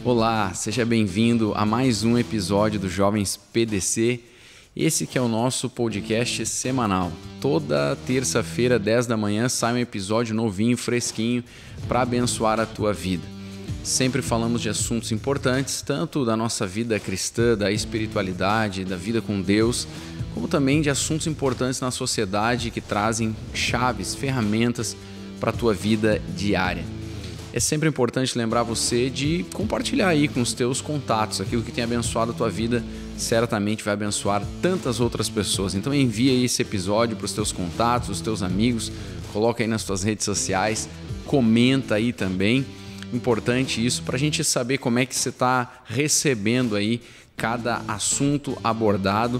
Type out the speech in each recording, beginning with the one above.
Olá, seja bem-vindo a mais um episódio do Jovens PDC. Esse que é o nosso podcast semanal. Toda terça-feira, 10 da manhã, sai um episódio novinho, fresquinho, para abençoar a tua vida. Sempre falamos de assuntos importantes, tanto da nossa vida cristã, da espiritualidade, da vida com Deus, como também de assuntos importantes na sociedade que trazem chaves, ferramentas para a tua vida diária. É sempre importante lembrar você de compartilhar aí com os teus contatos. Aquilo que tem abençoado a tua vida certamente vai abençoar tantas outras pessoas. Então envia aí esse episódio para os teus contatos, os teus amigos, coloca aí nas tuas redes sociais, comenta aí também. Importante isso para a gente saber como é que você está recebendo aí cada assunto abordado.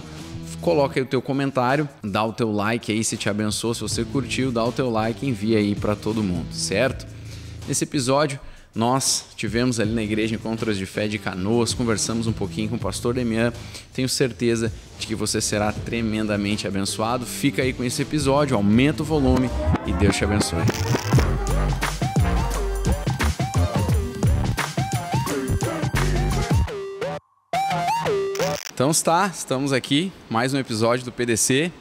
Coloca aí o teu comentário, dá o teu like aí se te abençoou, se você curtiu, dá o teu like e envia aí para todo mundo, certo? Nesse episódio, nós tivemos ali na Igreja Encontros de Fé de Canoas, conversamos um pouquinho com o pastor Demian. Tenho certeza de que você será tremendamente abençoado. Fica aí com esse episódio, aumenta o volume e Deus te abençoe. Então estamos aqui, mais um episódio do PDC,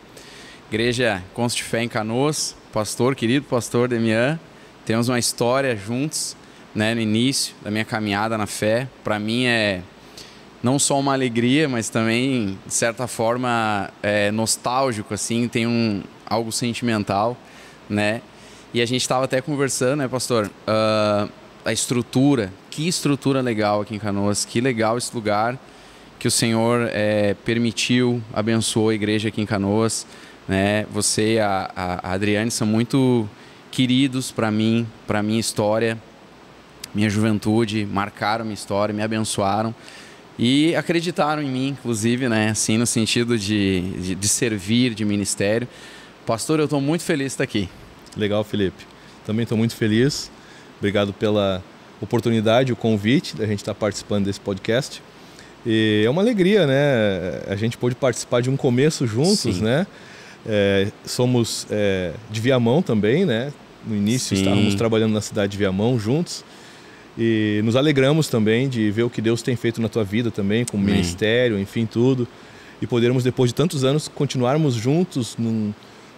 Igreja Encontros de Fé em Canoas, querido pastor Demian. Temos uma história juntos, né, no início da minha caminhada na fé. Para mim é não só uma alegria, mas também, de certa forma, nostálgico, assim, tem algo sentimental, né? E a gente estava até conversando, né, pastor? A estrutura, que estrutura legal aqui em Canoas, que legal esse lugar que o Senhor permitiu, abençoou a igreja aqui em Canoas, né? Você e a Adriane são muito queridos para mim, para minha história, minha juventude, marcaram minha história, me abençoaram e acreditaram em mim, inclusive, né? Assim, no sentido de servir, de ministério. Pastor, eu estou muito feliz de estar aqui. Legal, Felipe. Também estou muito feliz. Obrigado pela oportunidade, o convite da gente estar participando desse podcast. E é uma alegria, né? A gente pôde participar de um começo juntos, sim, né? Somos de Viamão também, né? No início, sim, estávamos trabalhando na cidade de Viamão juntos e nos alegramos também de ver o que Deus tem feito na tua vida também, com o ministério, enfim, tudo, e podermos, depois de tantos anos, continuarmos juntos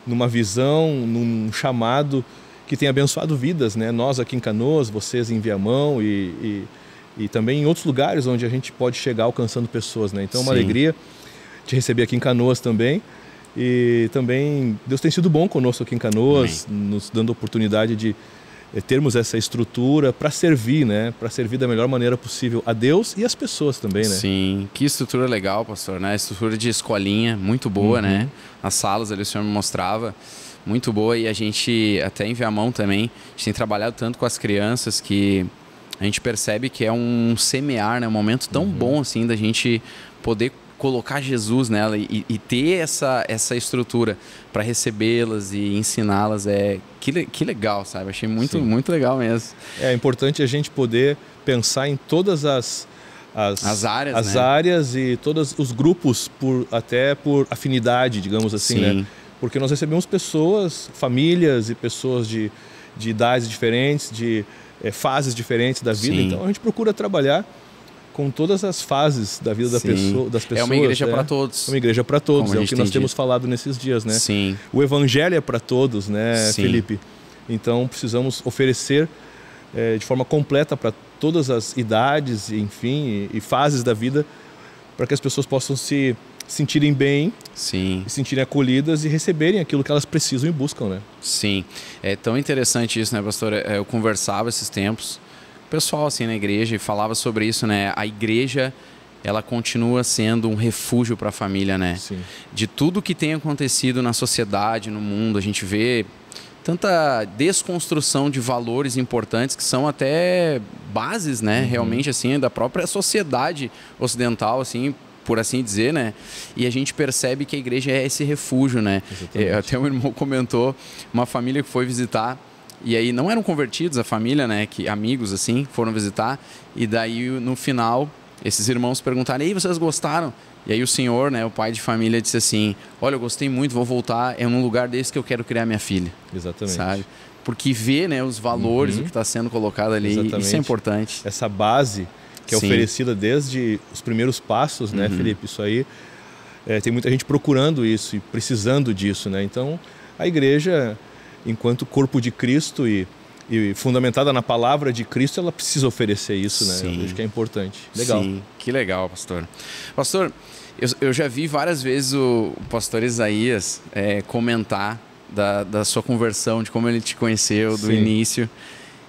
numa visão, num chamado que tem abençoado vidas, né? Nós aqui em Canoas, vocês em Viamão e também em outros lugares onde a gente pode chegar alcançando pessoas, né? Então é uma alegria te receber aqui em Canoas também. E também Deus tem sido bom conosco aqui em Canoas, nos dando a oportunidade de termos essa estrutura para servir, né? Para servir da melhor maneira possível a Deus e as pessoas também, né? Sim, que estrutura legal, pastor, né? Estrutura de escolinha, muito boa, né? As salas ali o senhor me mostrava, muito boa. E a gente, até em Viamão também, a gente tem trabalhado tanto com as crianças que a gente percebe que é um semear, né? Um momento tão bom assim da gente poder colocar Jesus nela e ter essa estrutura para recebê-las e ensiná-las. Que legal, sabe? Achei muito legal mesmo. É importante a gente poder pensar em todas as áreas, né? Áreas e todos os grupos, até por afinidade, digamos assim, né? Porque nós recebemos pessoas, famílias e pessoas de idades diferentes, de fases diferentes da vida. Então a gente procura trabalhar com todas as fases da vida das pessoas. É uma igreja para todos. É uma igreja para todos, é o que nós temos falado nesses dias, né? Sim. O evangelho é para todos, né, Felipe? Então precisamos oferecer de forma completa para todas as idades, enfim, e fases da vida, para que as pessoas possam se sentirem bem, se sentirem acolhidas e receberem aquilo que elas precisam e buscam, né? Sim. É tão interessante isso, né, pastor? Eu conversava esses tempos pessoal assim na igreja e falava sobre isso, né? A igreja, ela continua sendo um refúgio para a família, né? Sim. De tudo que tem acontecido na sociedade, no mundo, a gente vê tanta desconstrução de valores importantes que são até bases, né? Realmente assim da própria sociedade ocidental, assim, por assim dizer, né? E a gente percebe que a igreja é esse refúgio, né? Até um irmão comentou, uma família que foi visitar. E aí não eram convertidos a família, né? Que amigos assim foram visitar. E daí no final esses irmãos perguntaram: "E aí, vocês gostaram?" E aí o senhor, né, o pai de família, disse assim: "Olha, eu gostei muito, vou voltar. É num lugar desse que eu quero criar minha filha." Exatamente. Sabe? Porque vê, né, os valores, o que está sendo colocado ali. Exatamente. Isso é importante. Essa base que é Sim. oferecida desde os primeiros passos, né, Felipe? Isso aí, tem muita gente procurando isso e precisando disso, né? Então, a igreja, enquanto corpo de Cristo e fundamentada na palavra de Cristo, ela precisa oferecer isso, né? Sim. Eu acho que é importante. Legal. Sim, que legal, pastor. Pastor, eu já vi várias vezes o pastor Isaías comentar da sua conversão, de como ele te conheceu, do Sim. início.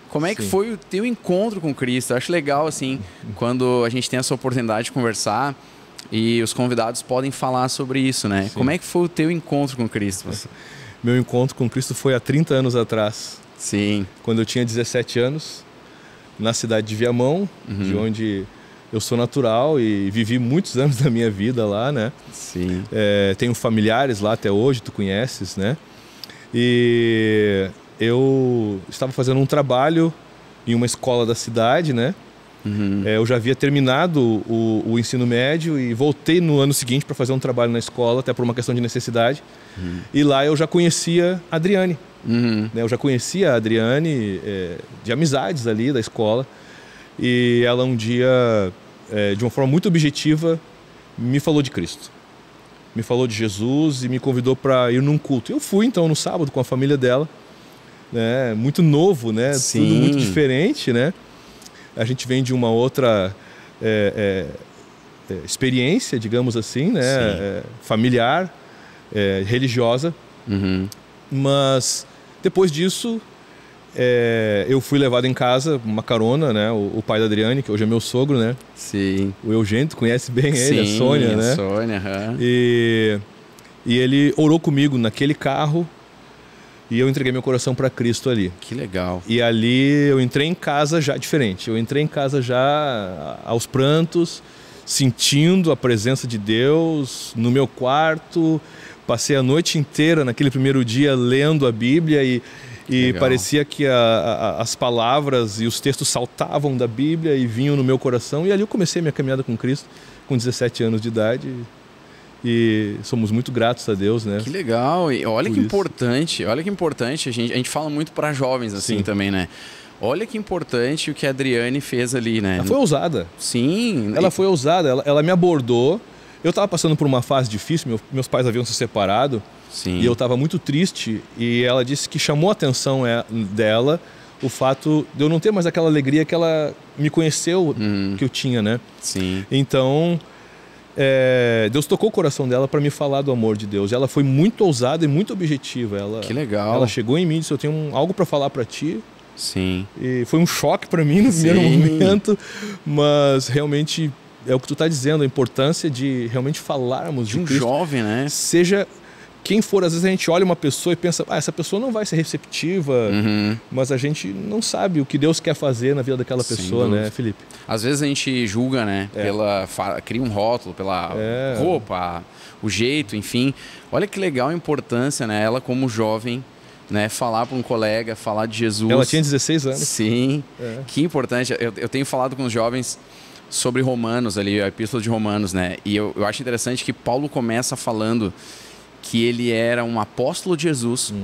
Como é que Sim. foi o teu encontro com Cristo? Eu acho legal, assim, quando a gente tem essa oportunidade de conversar e os convidados podem falar sobre isso, né? Sim. Como é que foi o teu encontro com Cristo, pastor? Meu encontro com Cristo foi há 30 anos atrás, Sim. quando eu tinha 17 anos, na cidade de Viamão, de onde eu sou natural e vivi muitos anos da minha vida lá, né? Sim. Tenho familiares lá até hoje, tu conheces, né? E eu estava fazendo um trabalho em uma escola da cidade, né? Eu já havia terminado o ensino médio e voltei no ano seguinte para fazer um trabalho na escola, até por uma questão de necessidade. E lá eu já conhecia a Adriane. Né? Eu já conhecia a Adriane de amizades ali da escola. E ela um dia, de uma forma muito objetiva, me falou de Cristo. Me falou de Jesus e me convidou para ir num culto. Eu fui então no sábado com a família dela, né? Muito novo, né? Sim. Tudo muito diferente, né? A gente vem de uma outra experiência, digamos assim, né? Familiar, religiosa. Mas depois disso, eu fui levado em casa, uma carona, né? O pai da Adriane, que hoje é meu sogro, né? Sim. O Eugênio, tu conhece bem ele, Sim, a Sônia, né? a Sônia, E ele orou comigo naquele carro e eu entreguei meu coração para Cristo ali. Que legal. E ali eu entrei em casa já diferente. Eu entrei em casa já aos prantos, sentindo a presença de Deus no meu quarto. Passei a noite inteira naquele primeiro dia lendo a Bíblia e parecia que as palavras e os textos saltavam da Bíblia e vinham no meu coração. E ali eu comecei a minha caminhada com Cristo com 17 anos de idade. E somos muito gratos a Deus, né? Que legal. E olha que isso. importante. Olha que importante. A gente fala muito para jovens assim Sim. também, né? Olha que importante o que a Adriane fez ali, né? Ela foi ousada. Sim. Ela foi ousada. Ela me abordou. Eu estava passando por uma fase difícil. Meus pais haviam se separado. Sim. E eu estava muito triste. E ela disse que chamou a atenção dela o fato de eu não ter mais aquela alegria que ela me conheceu, que eu tinha, né? Sim. Então, Deus tocou o coração dela para me falar do amor de Deus. Ela foi muito ousada e muito objetiva. Que legal. Ela chegou em mim e disse: eu tenho algo para falar para ti. Sim. E foi um choque para mim no primeiro momento, mas realmente é o que tu está dizendo, a importância de realmente falarmos de um Cristo. jovem, né? Seja quem for, às vezes a gente olha uma pessoa e pensa, essa pessoa não vai ser receptiva, mas a gente não sabe o que Deus quer fazer na vida daquela pessoa, né, Felipe? Às vezes a gente julga, né? Cria um rótulo pela roupa, o jeito, enfim. Olha que legal a importância, né? Ela como jovem, né? Falar para um colega, falar de Jesus. Ela tinha 16 anos. Sim, que importante. Eu tenho falado com os jovens sobre Romanos ali, a Epístola de Romanos, né? E eu acho interessante que Paulo começa falando que ele era um apóstolo de Jesus,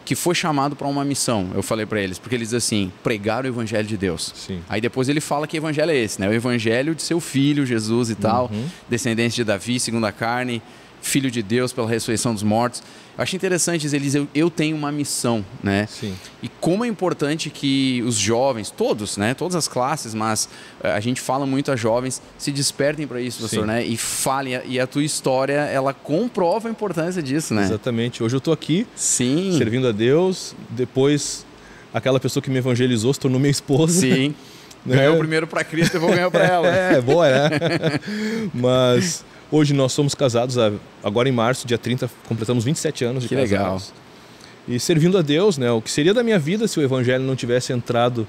que foi chamado para uma missão. Eu falei para eles, porque ele diz assim, pregar o evangelho de Deus. Sim. Aí depois ele fala que evangelho é esse, né? O evangelho de seu filho, Jesus e tal, descendente de Davi, segundo a carne, filho de Deus pela ressurreição dos mortos. Eu acho interessante, eles dizem, eu tenho uma missão, né? Sim. E como é importante que os jovens, todos, né? Todas as classes, mas a gente fala muito a jovens, se despertem para isso, pastor, né? E falem, e a tua história, ela comprova a importância disso, né? Exatamente. Hoje eu estou aqui, Sim. servindo a Deus, depois aquela pessoa que me evangelizou se tornou minha esposa. Sim. Ganhou primeiro para Cristo, eu vou ganhar para ela. Boa, né? Mas hoje nós somos casados, agora em março, dia 30, completamos 27 anos de casados. Que legal. E servindo a Deus, né? O que seria da minha vida se o evangelho não tivesse entrado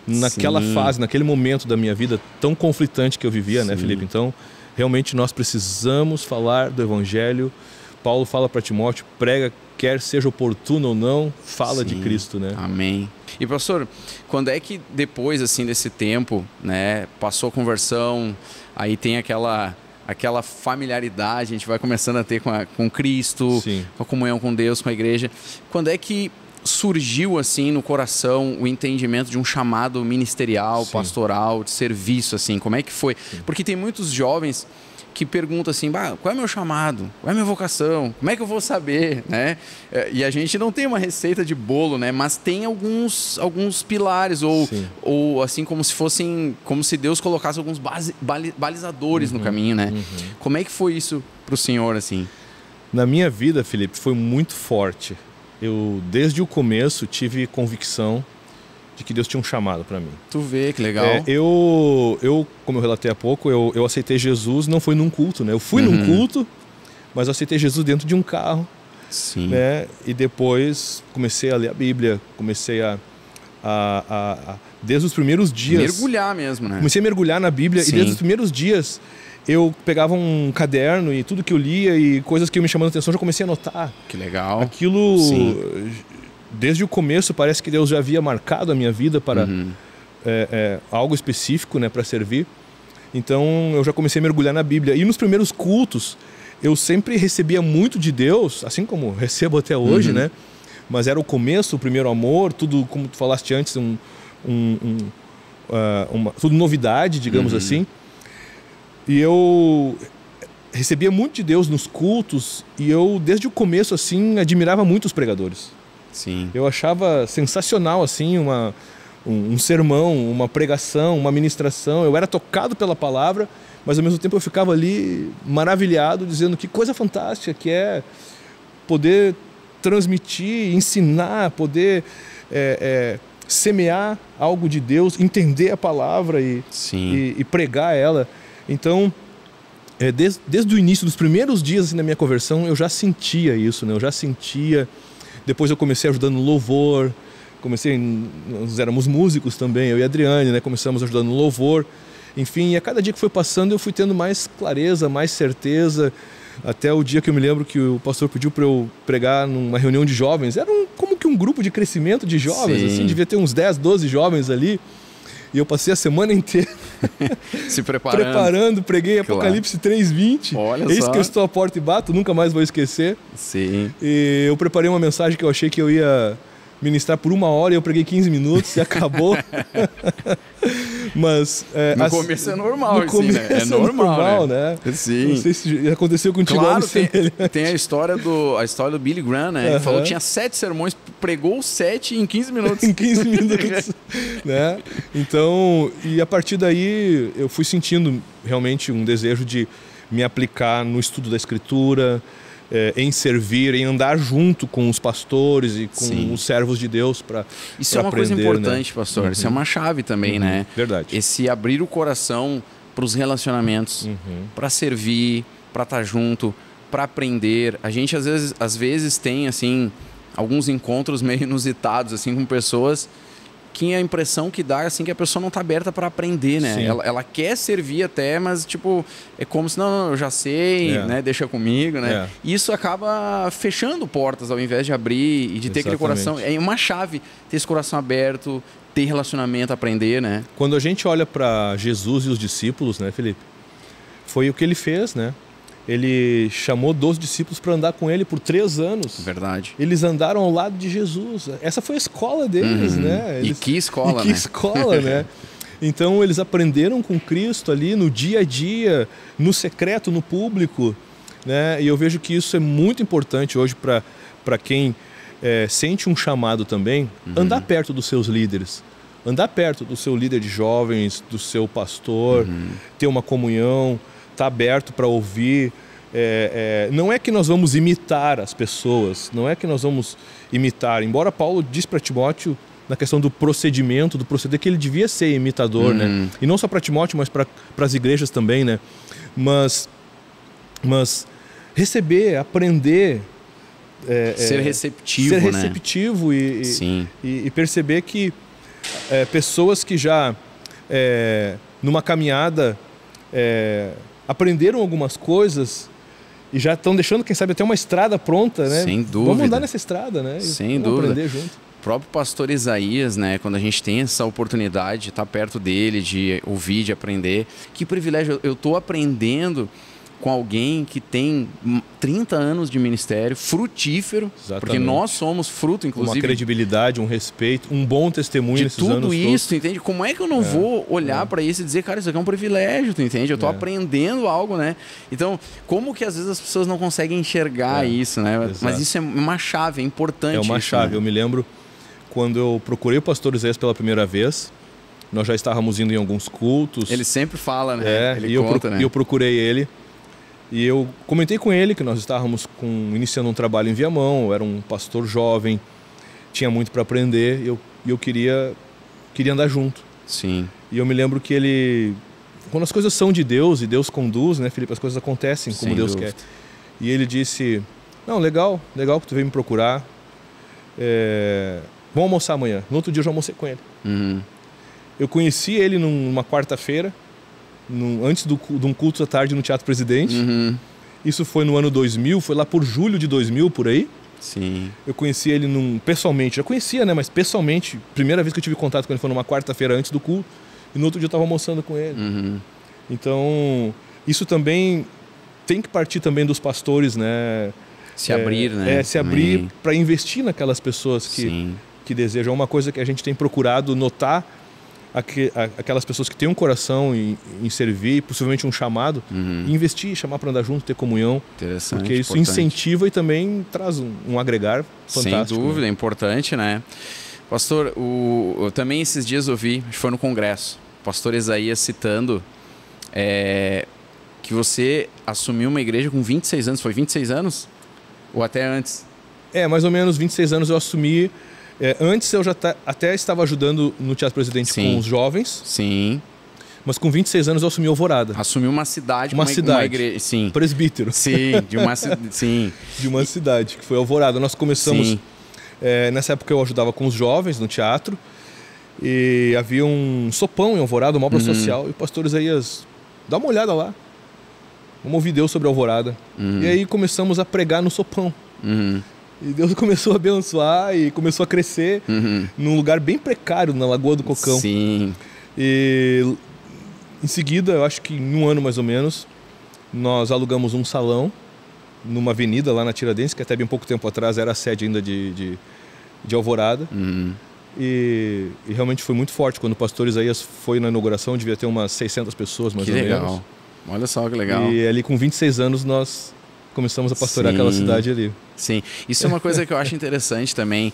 naquela fase, naquele momento da minha vida tão conflitante que eu vivia, né, Felipe? Então, realmente nós precisamos falar do evangelho. Paulo fala para Timóteo, prega, quer seja oportuno ou não, fala de Cristo, né? Amém. E pastor, quando é que depois assim desse tempo, né, passou a conversão, aí tem aquela familiaridade, a gente vai começando a ter com Cristo, com a comunhão com Deus, com a igreja. Quando é que surgiu assim no coração o entendimento de um chamado ministerial, Sim. pastoral, de serviço, assim? Como é que foi? Sim. Porque tem muitos jovens que perguntam assim, qual é meu chamado? Qual é a minha vocação? Como é que eu vou saber? Né? E a gente não tem uma receita de bolo, né? Mas tem alguns pilares, ou assim como se fossem, como se Deus colocasse alguns balizadores no caminho, né? Como é que foi isso para o senhor, assim? Na minha vida, Felipe, foi muito forte. Eu, desde o começo, tive convicção de que Deus tinha um chamado para mim. Tu vê, que legal. Eu, como eu relatei há pouco, eu aceitei Jesus, não foi num culto, né? Eu fui num culto, mas eu aceitei Jesus dentro de um carro. Sim. Né? E depois comecei a ler a Bíblia, comecei a desde os primeiros dias... Mergulhar mesmo, né? Comecei a mergulhar na Bíblia. Sim. E desde os primeiros dias eu pegava um caderno e tudo que eu lia e coisas que iam me chamando a atenção, já comecei a anotar. Que legal. Aquilo, Sim. Desde o começo, parece que Deus já havia marcado a minha vida para algo específico, né, para servir. Então eu já comecei a mergulhar na Bíblia. E nos primeiros cultos, eu sempre recebia muito de Deus, assim como recebo até hoje, né? Mas era o começo, o primeiro amor, tudo, como tu falaste antes, tudo novidade, digamos assim. E eu recebia muito de Deus nos cultos e eu, desde o começo, assim, admirava muito os pregadores. Sim. Eu achava sensacional, assim, um sermão, uma pregação, uma ministração. Eu era tocado pela palavra, mas ao mesmo tempo eu ficava ali maravilhado, dizendo que coisa fantástica que é poder transmitir, ensinar, poder semear algo de Deus, entender a palavra e pregar ela. Então, desde o início, dos primeiros dias assim, da minha conversão, eu já sentia isso, né? Eu já sentia. Depois eu comecei ajudando no louvor, nós éramos músicos também, eu e a Adriane, né? Começamos ajudando no louvor. Enfim, e a cada dia que foi passando eu fui tendo mais clareza, mais certeza. Até o dia que eu me lembro que o pastor pediu para eu pregar numa reunião de jovens. Era como que um grupo de crescimento de jovens, assim, devia ter uns 10, 12 jovens ali. E eu passei a semana inteira se preparando. Preguei Apocalipse 3:20. Olha Eis só. que eu estou à porta e bato, nunca mais vou esquecer. Sim. E eu preparei uma mensagem que eu achei que eu ia ministrar por 1 hora e eu preguei 15 minutos e acabou. Mas no começo é normal, no começo né? É normal, né? Sim. Não sei se aconteceu contigo. Claro, tem a história do Billy Graham, né? Ele falou que tinha 7 sermões, pregou 7 em 15 minutos. Em 15 minutos, né? Então, e a partir daí eu fui sentindo realmente um desejo de me aplicar no estudo da Escritura, em servir, em andar junto com os pastores e com os servos de Deus para Isso é uma aprender, coisa importante, né? pastor. Isso é uma chave também, né? Verdade. Esse abrir o coração para os relacionamentos, para servir, para estar junto, para aprender. A gente às vezes tem assim alguns encontros meio inusitados assim com pessoas que a impressão que dá assim que a pessoa não está aberta para aprender, né? Ela quer servir até, mas tipo é como se não, eu já sei, né? Deixa comigo, né? E isso acaba fechando portas ao invés de abrir e de ter aquele coração. É uma chave ter esse coração aberto, ter relacionamento, aprender, né? Quando a gente olha para Jesus e os discípulos, né, Felipe? Foi o que ele fez, né? Ele chamou 12 discípulos para andar com ele por 3 anos. Verdade. Eles andaram ao lado de Jesus. Essa foi a escola deles, né? E que escola, né? Escola, né? Então, eles aprenderam com Cristo ali no dia a dia, no secreto, no público, né? E eu vejo que isso é muito importante hoje para quem sente um chamado também, andar perto dos seus líderes. Andar perto do seu líder de jovens, do seu pastor, ter uma comunhão, estar aberto para ouvir. Não é que nós vamos imitar as pessoas, não é que nós vamos imitar. Embora Paulo diz para Timóteo, na questão do procedimento, do proceder, que ele devia ser imitador, né? E não só para Timóteo, mas para as igrejas também, né? Mas receber, aprender... ser receptivo, ser receptivo, né? E perceber que pessoas que já numa caminhada aprenderam algumas coisas e já estão deixando, quem sabe, até uma estrada pronta, né? Sem dúvida. Vamos andar nessa estrada, né? Sem vamos dúvida. Aprender junto. O próprio pastor Isaías, né? Quando a gente tem essa oportunidade de estar perto dele, de ouvir, de aprender, que privilégio. Eu estou aprendendo com alguém que tem 30 anos de ministério, frutífero, Exatamente. Porque nós somos fruto, inclusive. Uma credibilidade, um respeito, um bom testemunho nesses anos tudo isso, todos. entende? Como é que eu não vou olhar para isso e dizer, cara, isso aqui é um privilégio, tu entende? Eu tô aprendendo algo, né? Então, como que às vezes as pessoas não conseguem enxergar isso, né? Exato. Mas isso é uma chave, é importante. É uma isso, chave. né? Eu me lembro quando eu procurei o pastor Isaías pela primeira vez, nós já estávamos indo em alguns cultos. Ele sempre fala, né? Ele conta, né? E eu procurei ele. E eu comentei com ele que nós estávamos iniciando um trabalho em Viamão, eu era um pastor jovem, tinha muito para aprender, e eu queria andar junto. Sim. E eu me lembro que ele, quando as coisas são de Deus e Deus conduz, né, Felipe, as coisas acontecem como Sem Deus dúvida. quer. E ele disse, não, legal que tu veio me procurar, vamos almoçar amanhã. No outro dia eu já almocei com ele. Uhum. Eu conheci ele numa quarta-feira, antes de um culto à tarde no Teatro Presidente. Uhum. Isso foi no ano 2000, foi lá por julho de 2000, por aí. Sim. Eu conheci ele pessoalmente, já conhecia, né? Mas pessoalmente, primeira vez que eu tive contato com ele foi numa quarta-feira antes do culto. E no outro dia eu estava almoçando com ele. Uhum. Então, isso também tem que partir também dos pastores, né? Se abrir, né? Se abrir para investir naquelas pessoas Sim. que desejam. É uma coisa que a gente tem procurado notar, aquelas pessoas que têm um coração em servir, possivelmente um chamado, e investir, chamar para andar junto, ter comunhão. Interessante. Porque isso importante. incentiva e também traz um agregar fantástico. Sem dúvida, né? é importante, né? Pastor, eu também esses dias ouvi, acho que foi no congresso, o pastor Isaías citando que você assumiu uma igreja com 26 anos. Foi 26 anos? Ou até antes? Mais ou menos 26 anos eu assumi. Antes eu já até estava ajudando no Teatro Presidente com os jovens. Sim. Mas com 26 anos eu assumi Alvorada. Assumiu uma cidade. Uma cidade. Uma igreja. Sim. Presbítero. Sim, sim. De uma cidade, que foi Alvorada. Nós começamos... Sim. Nessa época eu ajudava com os jovens no teatro. E havia um sopão em Alvorada, uma obra social. E o pastor Isaías, dá uma olhada lá. Vamos ouvir Deus sobre Alvorada. E aí começamos a pregar no sopão. E Deus começou a abençoar e começou a crescer num lugar bem precário, na Lagoa do Cocão. Sim. E em seguida, eu acho que em um ano mais ou menos, nós alugamos um salão numa avenida lá na Tiradentes, que até bem pouco tempo atrás era a sede ainda de Alvorada. E realmente foi muito forte. Quando o pastor Isaías foi na inauguração, devia ter umas 600 pessoas mais ou menos. Que legal. Olha só que legal. E ali com 26 anos nós começamos a pastorear aquela cidade ali. Sim, isso é uma coisa que eu acho interessante também.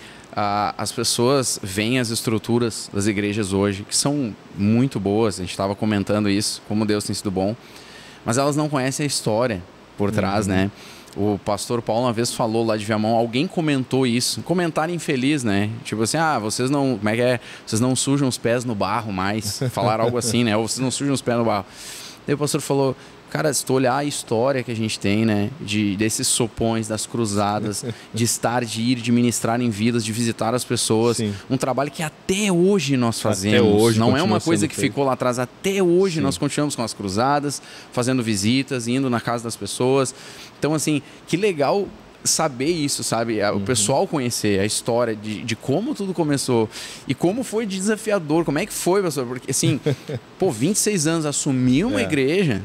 As pessoas veem as estruturas das igrejas hoje, que são muito boas, a gente estava comentando isso, como Deus tem sido bom, mas elas não conhecem a história por trás, né? O pastor Paulo uma vez falou lá de Viamão, alguém comentou isso, um comentário infeliz, né? Tipo assim, vocês não, como é que é? Vocês não sujam os pés no barro mais, falaram algo assim, né? Ou vocês não sujam os pés no barro. Daí o pastor falou, cara, se tu olhar a história que a gente tem, né, desses sopões, das cruzadas, de ir, de ministrar em vidas, de visitar as pessoas, Sim. um trabalho que até hoje nós fazemos, até hoje não é uma continua coisa sendo que feito. ficou lá atrás, até hoje Sim. nós continuamos com as cruzadas, fazendo visitas, indo na casa das pessoas. Então, assim, que legal saber isso, sabe? O pessoal conhecer a história de como tudo começou e como foi desafiador, como é que foi, pastor? Porque, assim, 26 anos, assumir uma igreja,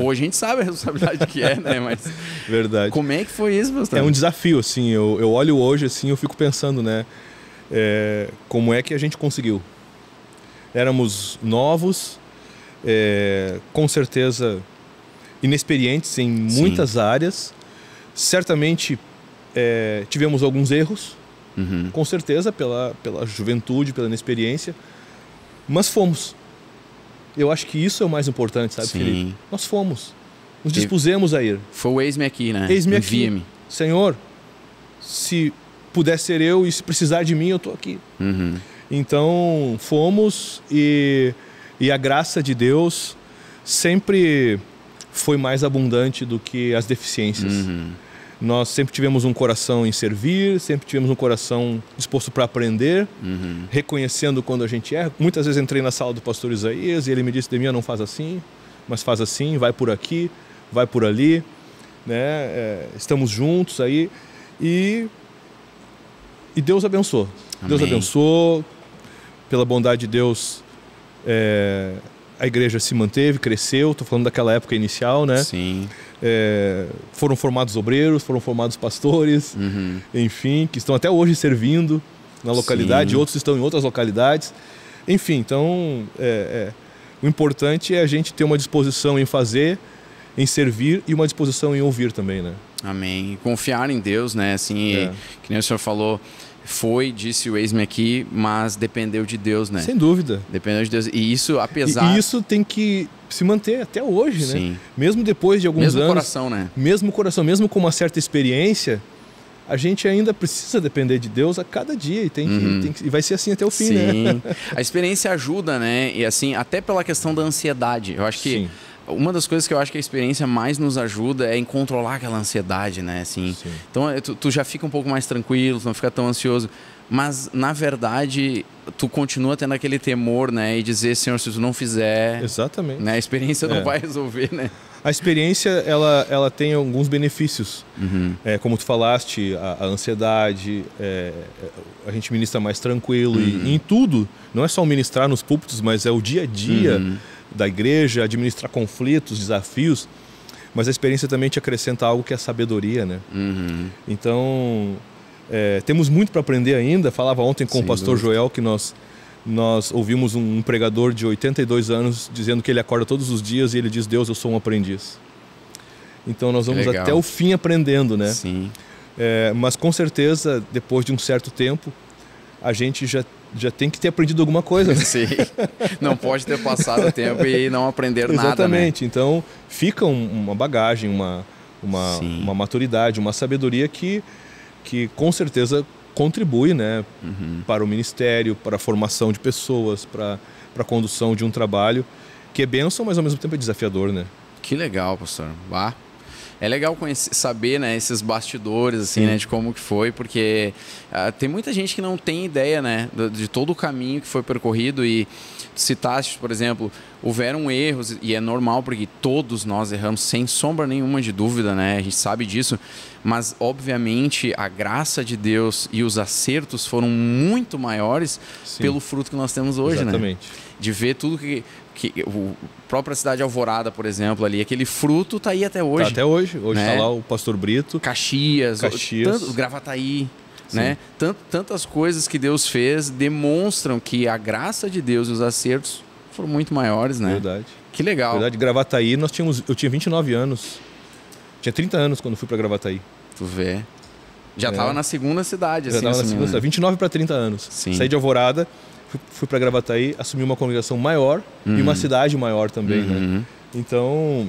hoje a gente sabe a responsabilidade que é, né? Mas Verdade. como é que foi isso, pastor? É um desafio, assim, eu olho hoje, assim, eu fico pensando, né? Como é que a gente conseguiu? Éramos novos, com certeza inexperientes em muitas áreas, certamente tivemos alguns erros, com certeza, pela juventude, pela inexperiência, mas fomos. Eu acho que isso é o mais importante, sabe, Sim. Felipe? Nós fomos, nos dispusemos a ir. Foi o eis-me aqui, né? Eis-me aqui. Envia-me. Senhor, se puder ser eu e se precisar de mim, eu estou aqui. Então, fomos e a graça de Deus sempre foi mais abundante do que as deficiências. Nós sempre tivemos um coração em servir, sempre tivemos um coração disposto para aprender, reconhecendo quando a gente erra. Muitas vezes entrei na sala do pastor Isaías e ele me disse, Demian, não faz assim, mas faz assim, vai por aqui, vai por ali, né? Estamos juntos aí e Deus abençoou. Amém. Deus abençoou, pela bondade de Deus, a igreja se manteve, cresceu, estou falando daquela época inicial, né? Sim. Foram formados obreiros, foram formados pastores, enfim, que estão até hoje servindo na localidade, outros estão em outras localidades. Enfim, então, o importante é a gente ter uma disposição em fazer, em servir e uma disposição em ouvir também, né? Amém. Confiar em Deus, né? Assim, que nem o senhor falou, disse o eis-me aqui, mas dependeu de Deus, né? Sem dúvida. Dependeu de Deus. E isso, apesar... E isso tem que se manter até hoje, Sim. né? Mesmo depois de alguns anos... Mesmo coração, né? Mesmo coração, mesmo com uma certa experiência, a gente ainda precisa depender de Deus a cada dia e vai ser assim até o fim, Sim. né? A experiência ajuda, né? E assim, até pela questão da ansiedade. Eu acho que... Sim. Uma das coisas que eu acho que a experiência mais nos ajuda é em controlar aquela ansiedade, né? Assim, então, tu já fica um pouco mais tranquilo, tu não fica tão ansioso. Mas, na verdade, tu continua tendo aquele temor, né? E dizer, Senhor, se tu não fizer... Exatamente. Né? A experiência não vai resolver, né? A experiência, ela tem alguns benefícios. Como tu falaste, a ansiedade, a gente ministra mais tranquilo. E em tudo, não é só ministrar nos púlpitos, mas é o dia a dia da igreja, administrar conflitos, desafios. Mas a experiência também te acrescenta algo que é a sabedoria, né? Então, temos muito para aprender ainda. Falava ontem com o pastor Joel que nós ouvimos um pregador de 82 anos dizendo que ele acorda todos os dias e ele diz, Deus, eu sou um aprendiz. Então nós vamos até o fim aprendendo, né? Sim. Mas com certeza, depois de um certo tempo, a gente já tem que ter aprendido alguma coisa. Né? Sim. Não pode ter passado o tempo e não aprender nada, né? Exatamente. Então fica uma bagagem, uma maturidade, uma sabedoria que com certeza contribui, né, para o ministério, para a formação de pessoas, para a condução de um trabalho que é bênção, mas ao mesmo tempo é desafiador, né? Que legal, pastor. Bah. É legal saber, né, esses bastidores, assim, né, de como que foi, porque tem muita gente que não tem ideia, né, de todo o caminho que foi percorrido. E citaste, por exemplo, houveram erros, e é normal, porque todos nós erramos, sem sombra nenhuma de dúvida, né, a gente sabe disso, mas, obviamente, a graça de Deus e os acertos foram muito maiores pelo fruto que nós temos hoje, Exatamente. né? De ver tudo que a própria cidade de Alvorada, por exemplo, ali, aquele fruto tá aí até hoje. Tá até hoje. Hoje né? tá lá o Pastor Brito. Caxias. Gravataí. Né? Tantas coisas que Deus fez demonstram que a graça de Deus e os acertos foram muito maiores, né? Verdade. Que legal. Verdade, Gravataí, eu tinha 29 anos. Tinha 30 anos quando fui para Gravataí. Tu vê. Já tava na segunda cidade, assim. Já tava na segunda cidade, 29 para 30 anos. Sim. Saí de Alvorada, fui para Gravataí, assumi uma congregação maior e uma cidade maior também, né? Então,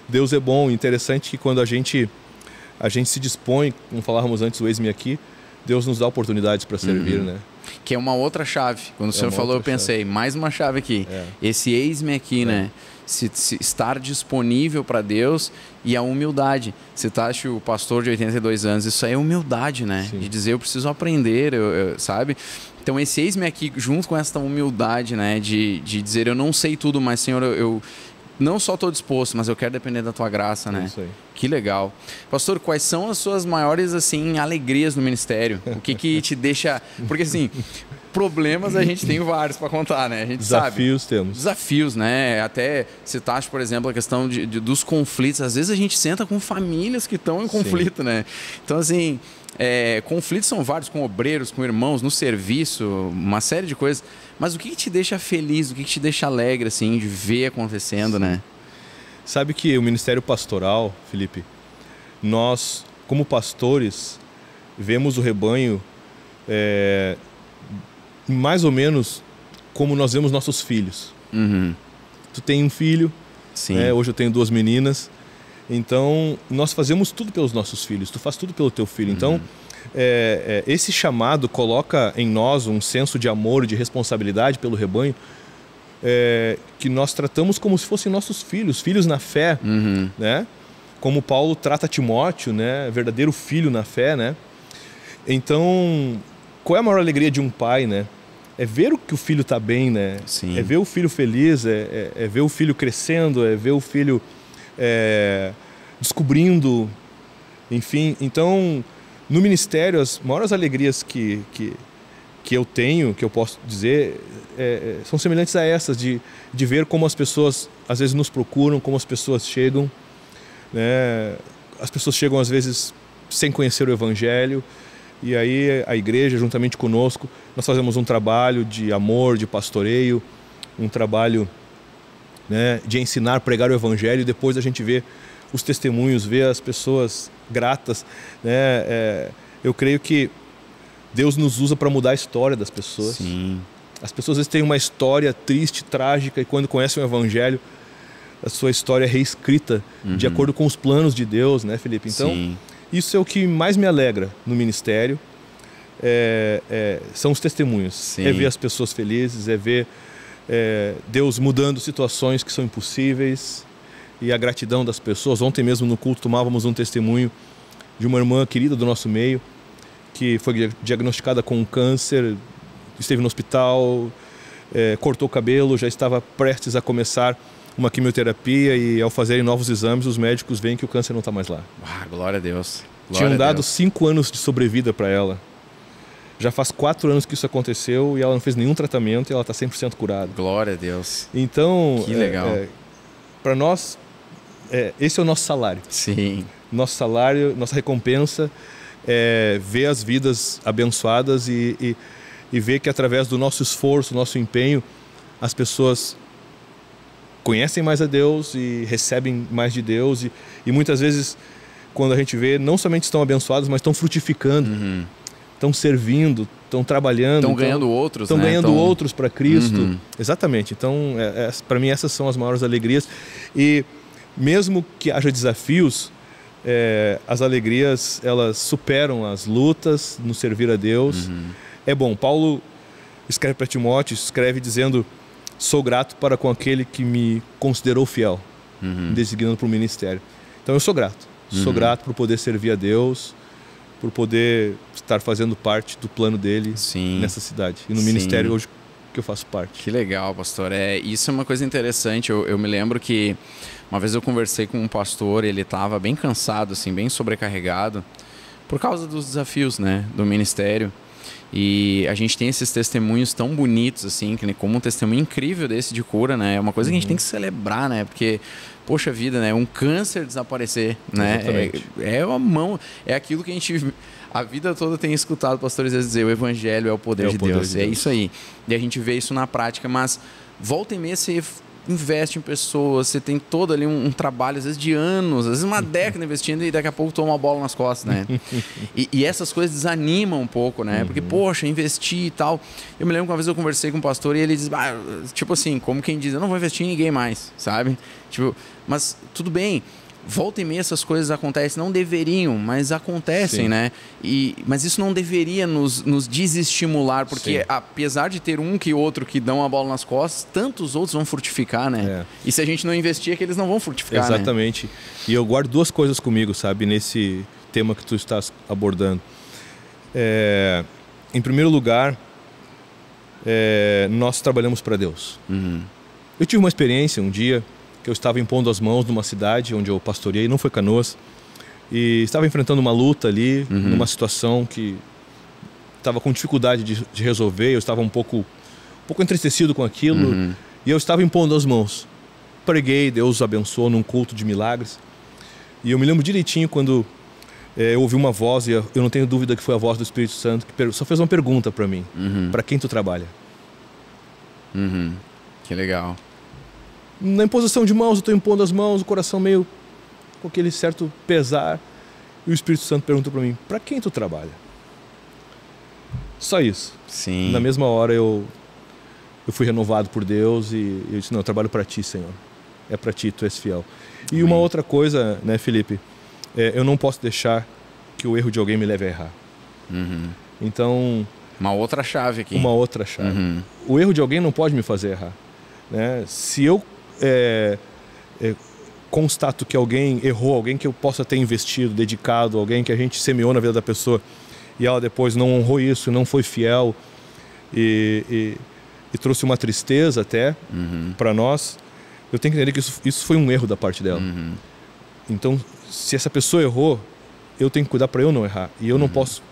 Deus é bom. Interessante que quando a gente se dispõe, como falávamos antes, o eis-me aqui, Deus nos dá oportunidades para servir, né? Que é uma outra chave. Quando o senhor falou, eu pensei, mais uma chave aqui. Esse eis-me aqui, né? Se estar disponível para Deus e a humildade. Citaste o pastor de 82 anos, isso aí é humildade, né? Sim. De dizer, eu preciso aprender, sabe? Então, esse eis-me aqui, junto com essa humildade, né? De dizer, eu não sei tudo, mas, Senhor, eu não só estou disposto, mas eu quero depender da Tua graça, né? Isso aí. Que legal. Pastor, quais são as suas maiores, assim, alegrias no ministério? O que te deixa... Porque, assim, problemas a gente tem vários para contar, né? A gente Desafios sabe. temos. Desafios, né? Até citaste, por exemplo, a questão dos conflitos. Às vezes a gente senta com famílias que estão em conflito, né? Então, assim, conflitos são vários, com obreiros, com irmãos, no serviço, uma série de coisas. Mas o que te deixa feliz, o que te deixa alegre, assim, de ver acontecendo, né? Sabe que o ministério pastoral, Felipe, nós, como pastores, vemos o rebanho mais ou menos como nós vemos nossos filhos. Tu tem um filho, né? Hoje eu tenho 2 meninas, então nós fazemos tudo pelos nossos filhos, tu faz tudo pelo teu filho. Então, esse chamado coloca em nós um senso de amor e de responsabilidade pelo rebanho, que nós tratamos como se fossem nossos filhos na fé, né? Como Paulo trata Timóteo, né? Verdadeiro filho na fé, né? Então, qual é a maior alegria de um pai, né? É ver que o filho está bem, né? Sim. É ver o filho feliz, é ver o filho crescendo, é ver o filho descobrindo, enfim. Então, no ministério, as maiores alegrias que que eu tenho, que eu posso dizer, são semelhantes a essas, de ver como as pessoas às vezes nos procuram, como as pessoas chegam, né? As pessoas chegam às vezes sem conhecer o Evangelho, e aí a igreja, juntamente conosco, nós fazemos um trabalho de amor, de pastoreio, um trabalho, né, de ensinar, pregar o Evangelho, e depois a gente vê os testemunhos, vê as pessoas gratas, né? Eu creio que Deus nos usa para mudar a história das pessoas. Sim. As pessoas às vezes têm uma história triste, trágica, e quando conhecem o Evangelho, a sua história é reescrita de acordo com os planos de Deus, né, Felipe? Então, Sim. Isso é o que mais me alegra no ministério, são os testemunhos. Sim. É ver as pessoas felizes, é ver Deus mudando situações que são impossíveis, e a gratidão das pessoas. Ontem mesmo no culto tomávamos um testemunho de uma irmã querida do nosso meio, que foi diagnosticada com um câncer, esteve no hospital, cortou o cabelo, já estava prestes a começar uma quimioterapia, e ao fazerem novos exames, os médicos veem que o câncer não está mais lá. Ah, glória a Deus. Tinham dado 5 anos de sobrevida para ela. Já faz 4 anos que isso aconteceu e ela não fez nenhum tratamento, e ela está 100% curada. Glória a Deus. Então, que legal. Para nós, esse é o nosso salário. Sim. Nosso salário, nossa recompensa é ver as vidas abençoadas e ver que através do nosso esforço, nosso empenho, as pessoas conhecem mais a Deus e recebem mais de Deus, e muitas vezes, quando a gente vê, não somente estão abençoados, mas estão frutificando, estão servindo, estão trabalhando, estão ganhando outros, estão né? ganhando outros para Cristo. Exatamente. Então, para mim, essas são as maiores alegrias, e mesmo que haja desafios, as alegrias, elas superam as lutas no servir a Deus. É bom. Paulo escreve para Timóteo, escreve dizendo: sou grato para com aquele que me considerou fiel, designando para o ministério. Então eu sou grato. Sou grato por poder servir a Deus, por poder estar fazendo parte do plano dele nessa cidade e no ministério hoje que eu faço parte. Que legal, pastor. Isso é uma coisa interessante. Eu me lembro que uma vez eu conversei com um pastor, ele estava bem cansado, assim, bem sobrecarregado, por causa dos desafios, né, do ministério. E a gente tem esses testemunhos tão bonitos, assim, como um testemunho incrível desse de cura, né? É uma coisa que a gente tem que celebrar, né? Porque, poxa vida, né? Um câncer desaparecer, né? É aquilo que a vida toda tem escutado pastores dizer: o Evangelho é o poder de Deus. É isso aí. E a gente vê isso na prática, mas volta e meia você investe em pessoas, você tem todo ali um trabalho, às vezes de anos, às vezes uma década investindo, e daqui a pouco toma uma bola nas costas, né? e essas coisas desanimam um pouco, né? Porque, poxa, investi e tal. Eu me lembro que uma vez eu conversei com um pastor e ele disse, tipo assim, como quem diz, eu não vou investir em ninguém mais, sabe? Tipo, mas tudo bem, volta e meia essas coisas acontecem, não deveriam, mas acontecem, né? Mas isso não deveria nos desestimular, porque apesar de ter um que outro que dão a bola nas costas, tantos outros vão frutificar, né? E se a gente não investir, é que eles não vão frutificar, exatamente. Né? E eu guardo 2 coisas comigo, sabe, nesse tema que tu estás abordando. Em primeiro lugar, nós trabalhamos para Deus. Eu tive uma experiência um dia que eu estava impondo as mãos numa cidade onde eu pastoreei, não foi Canoas, e estava enfrentando uma luta ali, numa situação que estava com dificuldade de resolver. Eu estava um pouco entristecido com aquilo, e eu estava impondo as mãos. Preguei, Deus abençoou num culto de milagres, e eu me lembro direitinho quando eu ouvi uma voz, e eu não tenho dúvida que foi a voz do Espírito Santo, que só fez uma pergunta para mim: para quem tu trabalha? Que legal. Na imposição de mãos, eu estou impondo as mãos, o coração meio com aquele certo pesar, e o Espírito Santo perguntou para mim: para quem tu trabalha? Só isso. Sim. Na mesma hora eu fui renovado por Deus, e eu disse: não, eu trabalho para ti, Senhor. É para ti, tu és fiel. E uma outra coisa, né, Felipe, eu não posso deixar que o erro de alguém me leve a errar. Então... Uma outra chave aqui. Uma outra chave. O erro de alguém não pode me fazer errar, né? Se eu constato que alguém errou, alguém que eu possa ter investido, dedicado, alguém que a gente semeou na vida da pessoa, e ela depois não honrou isso, não foi fiel, e trouxe uma tristeza até para nós, eu tenho que entender que isso foi um erro da parte dela. Então, se essa pessoa errou, eu tenho que cuidar para eu não errar, e eu não posso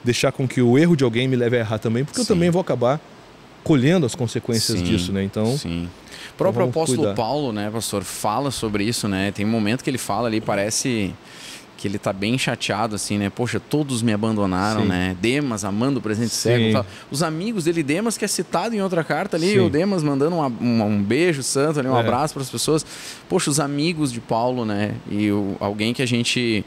deixar com que o erro de alguém me leve a errar também, porque eu também vou acabar colhendo as consequências disso, né? Então, o próprio apóstolo Paulo, né, pastor, fala sobre isso, né? Tem um momento que ele fala ali, parece que ele tá bem chateado, assim, né? Poxa, todos me abandonaram, né? Demas, amando o presente século. Os amigos dele, Demas, que é citado em outra carta ali, o Demas mandando um beijo santo ali, um abraço para as pessoas. Poxa, os amigos de Paulo, né? E alguém que a gente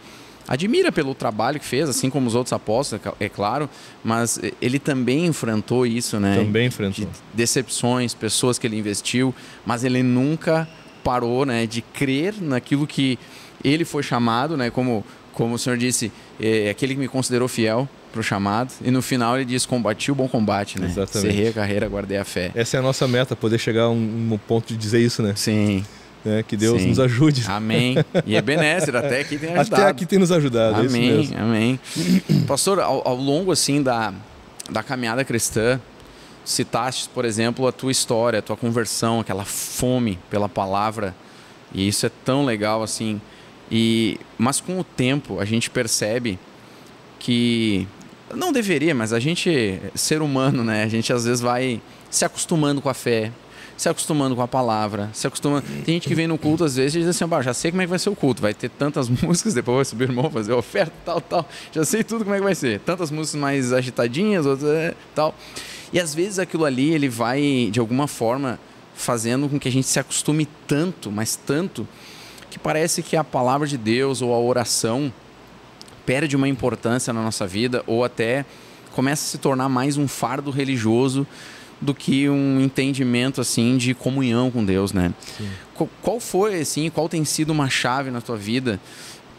admira pelo trabalho que fez, assim como os outros apóstolos, é claro, mas ele também enfrentou isso, né? Também enfrentou. De decepções, pessoas que ele investiu, mas ele nunca parou, né, de crer naquilo que ele foi chamado, né? Como o senhor disse, aquele que me considerou fiel para o chamado, e no final ele diz: combati o bom combate, né? Exatamente. Cerrei a carreira, guardei a fé. Essa é a nossa meta, poder chegar a um ponto de dizer isso, né? Sim. Que Deus nos ajude. Amém. E Ebenezer, até aqui tem ajudado. Até aqui tem nos ajudado. Amém, é isso mesmo. amém. Pastor, ao longo assim da caminhada cristã, citaste, por exemplo, a tua história, a tua conversão, aquela fome pela palavra, e isso é tão legal assim. Mas com o tempo a gente percebe que não deveria, mas a gente, ser humano, né? A gente às vezes vai se acostumando com a fé, se acostumando com a palavra, se acostumando. Tem gente que vem no culto às vezes e diz assim: já sei como é que vai ser o culto, vai ter tantas músicas, depois vai subir o irmão, fazer oferta, tal, já sei tudo como é que vai ser, tantas músicas mais agitadinhas, outras tal. E às vezes aquilo ali, ele vai de alguma forma fazendo com que a gente se acostume tanto, mas tanto, que parece que a palavra de Deus ou a oração perde uma importância na nossa vida, ou até começa a se tornar mais um fardo religioso do que um entendimento assim de comunhão com Deus, né? Qual foi, assim, qual tem sido uma chave na tua vida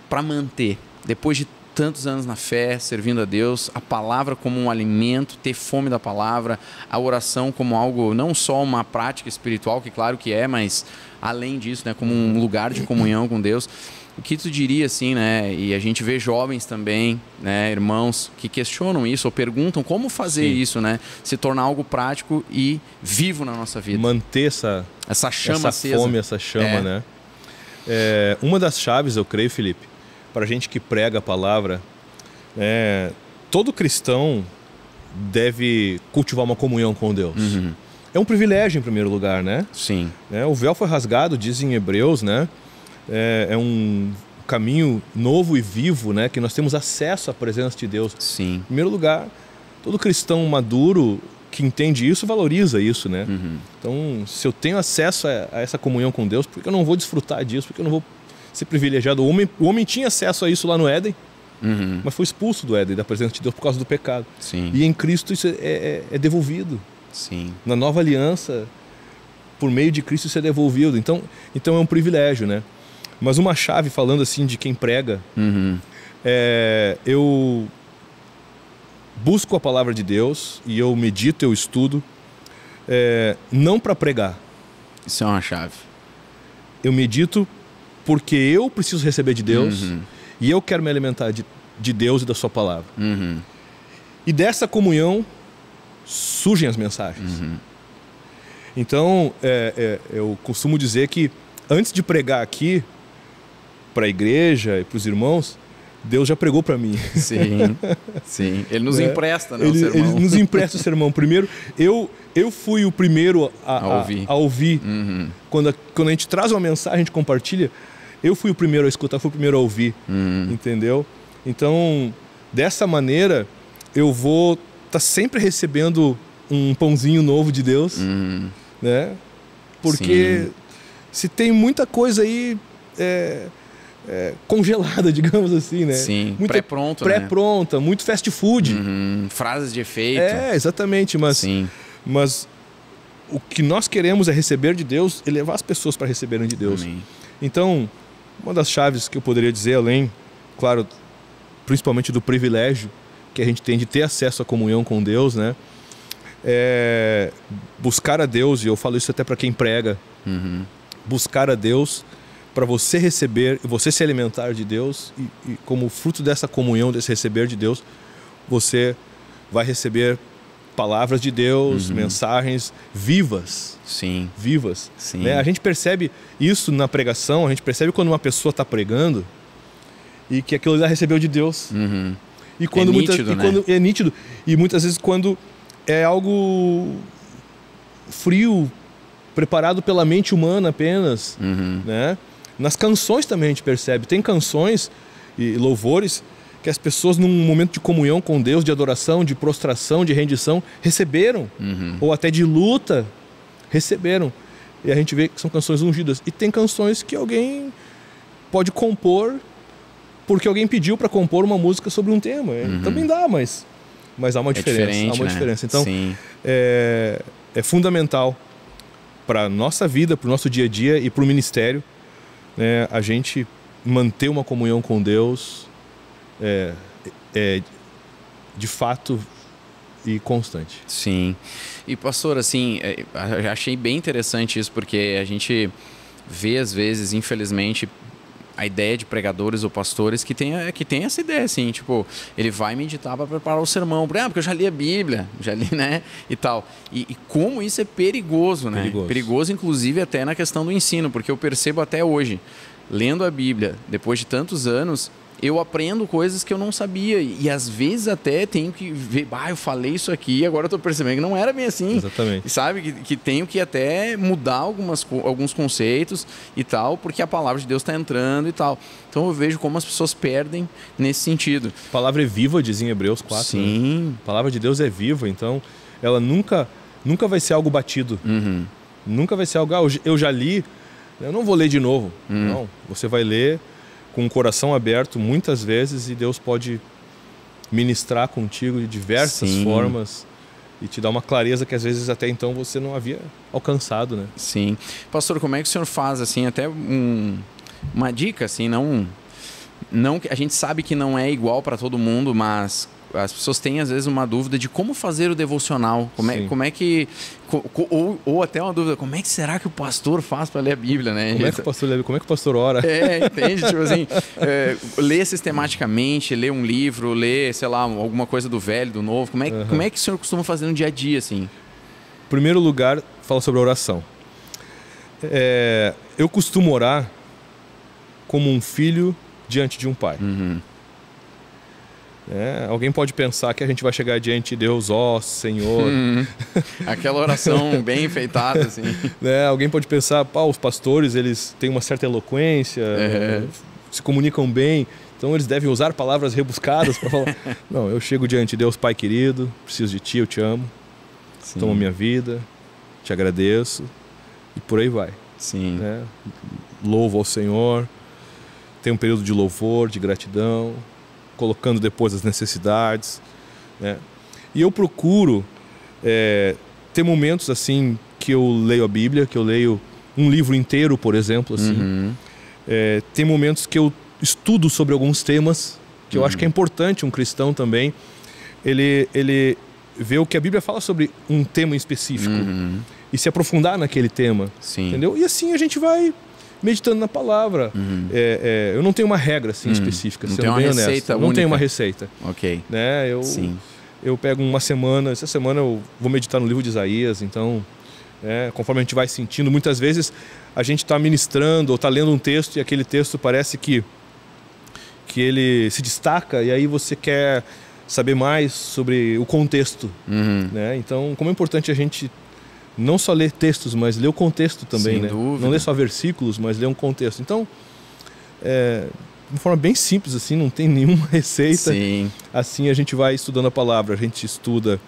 para manter, depois de tantos anos na fé, servindo a Deus, a palavra como um alimento, ter fome da palavra, a oração como algo, não só uma prática espiritual, que claro que é, mas além disso, né, como um lugar de comunhão com Deus? O que tu diria, assim, né? E a gente vê jovens também, né, irmãos, que questionam isso ou perguntam como fazer isso, né? Se tornar algo prático e vivo na nossa vida. Manter essa chama acesa. Fome, essa chama, né? Uma das chaves, eu creio, Felipe, para a gente que prega a palavra, todo cristão deve cultivar uma comunhão com Deus. Uhum. É um privilégio, em primeiro lugar, né? Sim. O véu foi rasgado, diz em Hebreus, né? É um caminho novo e vivo, né? Que nós temos acesso à presença de Deus. Sim. Em primeiro lugar, todo cristão maduro que entende isso, valoriza isso, né? Uhum. Então, se eu tenho acesso a essa comunhão com Deus, por que eu não vou desfrutar disso? Por que eu não vou ser privilegiado? O homem tinha acesso a isso lá no Éden, mas foi expulso do Éden, da presença de Deus, por causa do pecado. Sim. E em Cristo isso é devolvido. Sim. Na nova aliança, por meio de Cristo, isso é devolvido. Então é um privilégio, né? Mas uma chave, falando assim de quem prega, eu busco a palavra de Deus e eu medito, eu estudo, não para pregar. Isso é uma chave. Eu medito porque eu preciso receber de Deus e eu quero me alimentar de Deus e da sua palavra. E dessa comunhão surgem as mensagens. Então, eu costumo dizer que antes de pregar aqui para a igreja e para os irmãos, Deus já pregou para mim. Sim, sim. Ele nos empresta, né, o sermão. Ele nos empresta o sermão. Primeiro, eu fui o primeiro a ouvir. Quando a gente traz uma mensagem, a gente compartilha, eu fui o primeiro a escutar, fui o primeiro a ouvir. Entendeu? Então, dessa maneira, eu vou estar sempre recebendo um pãozinho novo de Deus, né? Porque se tem muita coisa aí congelada, digamos assim, né? Sim, pré-pronta, né? Muito fast food. Frases de efeito. Exatamente, mas o que nós queremos é receber de Deus e levar as pessoas para receberem de Deus. Amém. Então, uma das chaves que eu poderia dizer, além, claro, principalmente do privilégio que a gente tem de ter acesso à comunhão com Deus, né? Buscar a Deus, e eu falo isso até para quem prega, buscar a Deus para você receber, você se alimentar de Deus e como fruto dessa comunhão, desse receber de Deus, você vai receber palavras de Deus, mensagens vivas. Sim. Vivas. Sim. Né? A gente percebe isso na pregação, a gente percebe quando uma pessoa está pregando e que aquilo já recebeu de Deus. E quando nítido, né? quando é nítido. E muitas vezes quando é algo frio, preparado pela mente humana apenas, né? Nas canções também a gente percebe. Tem canções e louvores que as pessoas num momento de comunhão com Deus, de adoração, de prostração, de rendição, receberam. Ou até de luta, receberam. E a gente vê que são canções ungidas. E tem canções que alguém pode compor porque alguém pediu para compor uma música sobre um tema. Também dá, mas há uma diferença. Há uma diferença. Então, é fundamental para a nossa vida, para o nosso dia a dia e para o ministério, né, a gente manter uma comunhão com Deus de fato e constante. Sim. E pastor, assim, eu achei bem interessante isso, porque a gente vê às vezes, infelizmente, a ideia de pregadores ou pastores que tem essa ideia, assim, tipo, ele vai meditar para preparar o sermão, porque eu já li a Bíblia, já li, né, e tal. E como isso é perigoso, né? Perigoso, inclusive, até na questão do ensino, porque eu percebo até hoje, lendo a Bíblia, depois de tantos anos, eu aprendo coisas que eu não sabia. E às vezes até tenho que ver, eu falei isso aqui, agora eu estou percebendo que não era bem assim. Exatamente. E sabe, que tenho que até mudar alguns conceitos e tal, porque a palavra de Deus está entrando e tal. Então eu vejo como as pessoas perdem nesse sentido. A palavra é viva, diz em Hebreus 4. Sim. Né? A palavra de Deus é viva, então ela nunca vai ser algo batido. Nunca vai ser algo, eu já li, eu não vou ler de novo. Não, você vai ler com o coração aberto muitas vezes e Deus pode ministrar contigo de diversas formas e te dar uma clareza que às vezes até então você não havia alcançado, né? Sim. Pastor, como é que o senhor faz, assim, até uma dica, assim, não a gente sabe que não é igual para todo mundo, mas as pessoas têm às vezes uma dúvida de como fazer o devocional, como é que ou até uma dúvida, como é que será que o pastor faz para ler a Bíblia, né? Como é que o pastor ora? Entende? Tipo assim, ler sistematicamente, ler um livro, ler, sei lá, alguma coisa do Velho, do Novo, como é que o senhor costuma fazer no dia a dia, assim? Em primeiro lugar, fala sobre a oração. Eu costumo orar como um filho diante de um pai. Alguém pode pensar que a gente vai chegar diante de Deus, Senhor. Aquela oração bem enfeitada, assim. Alguém pode pensar, os pastores, eles têm uma certa eloquência, se comunicam bem, então eles devem usar palavras rebuscadas para falar. Não, eu chego diante de Deus, Pai querido, preciso de Ti, eu te amo, toma minha vida, te agradeço, e por aí vai. Sim. Louvo ao Senhor, tem um período de louvor, de gratidão, colocando depois as necessidades, né? E eu procuro ter momentos assim que eu leio a Bíblia, que eu leio um livro inteiro, por exemplo, assim. Tem momentos que eu estudo sobre alguns temas que eu acho que é importante um cristão também ele ver o que a Bíblia fala sobre um tema em específico e se aprofundar naquele tema, entendeu? E assim a gente vai meditando na palavra. Eu não tenho uma regra assim específica, sendo bem honesto. Não tenho uma receita. Ok. Né? Eu pego uma semana, essa semana eu vou meditar no livro de Isaías, então, conforme a gente vai sentindo, muitas vezes a gente está ministrando ou está lendo um texto e aquele texto parece que ele se destaca e aí você quer saber mais sobre o contexto. Né? Então, como é importante a gente não só ler textos, mas ler o contexto também, Sem né? dúvida. Não ler só versículos, mas ler um contexto. Então, de forma bem simples, assim, não tem nenhuma receita. Sim. Assim a gente vai estudando a palavra. A gente estuda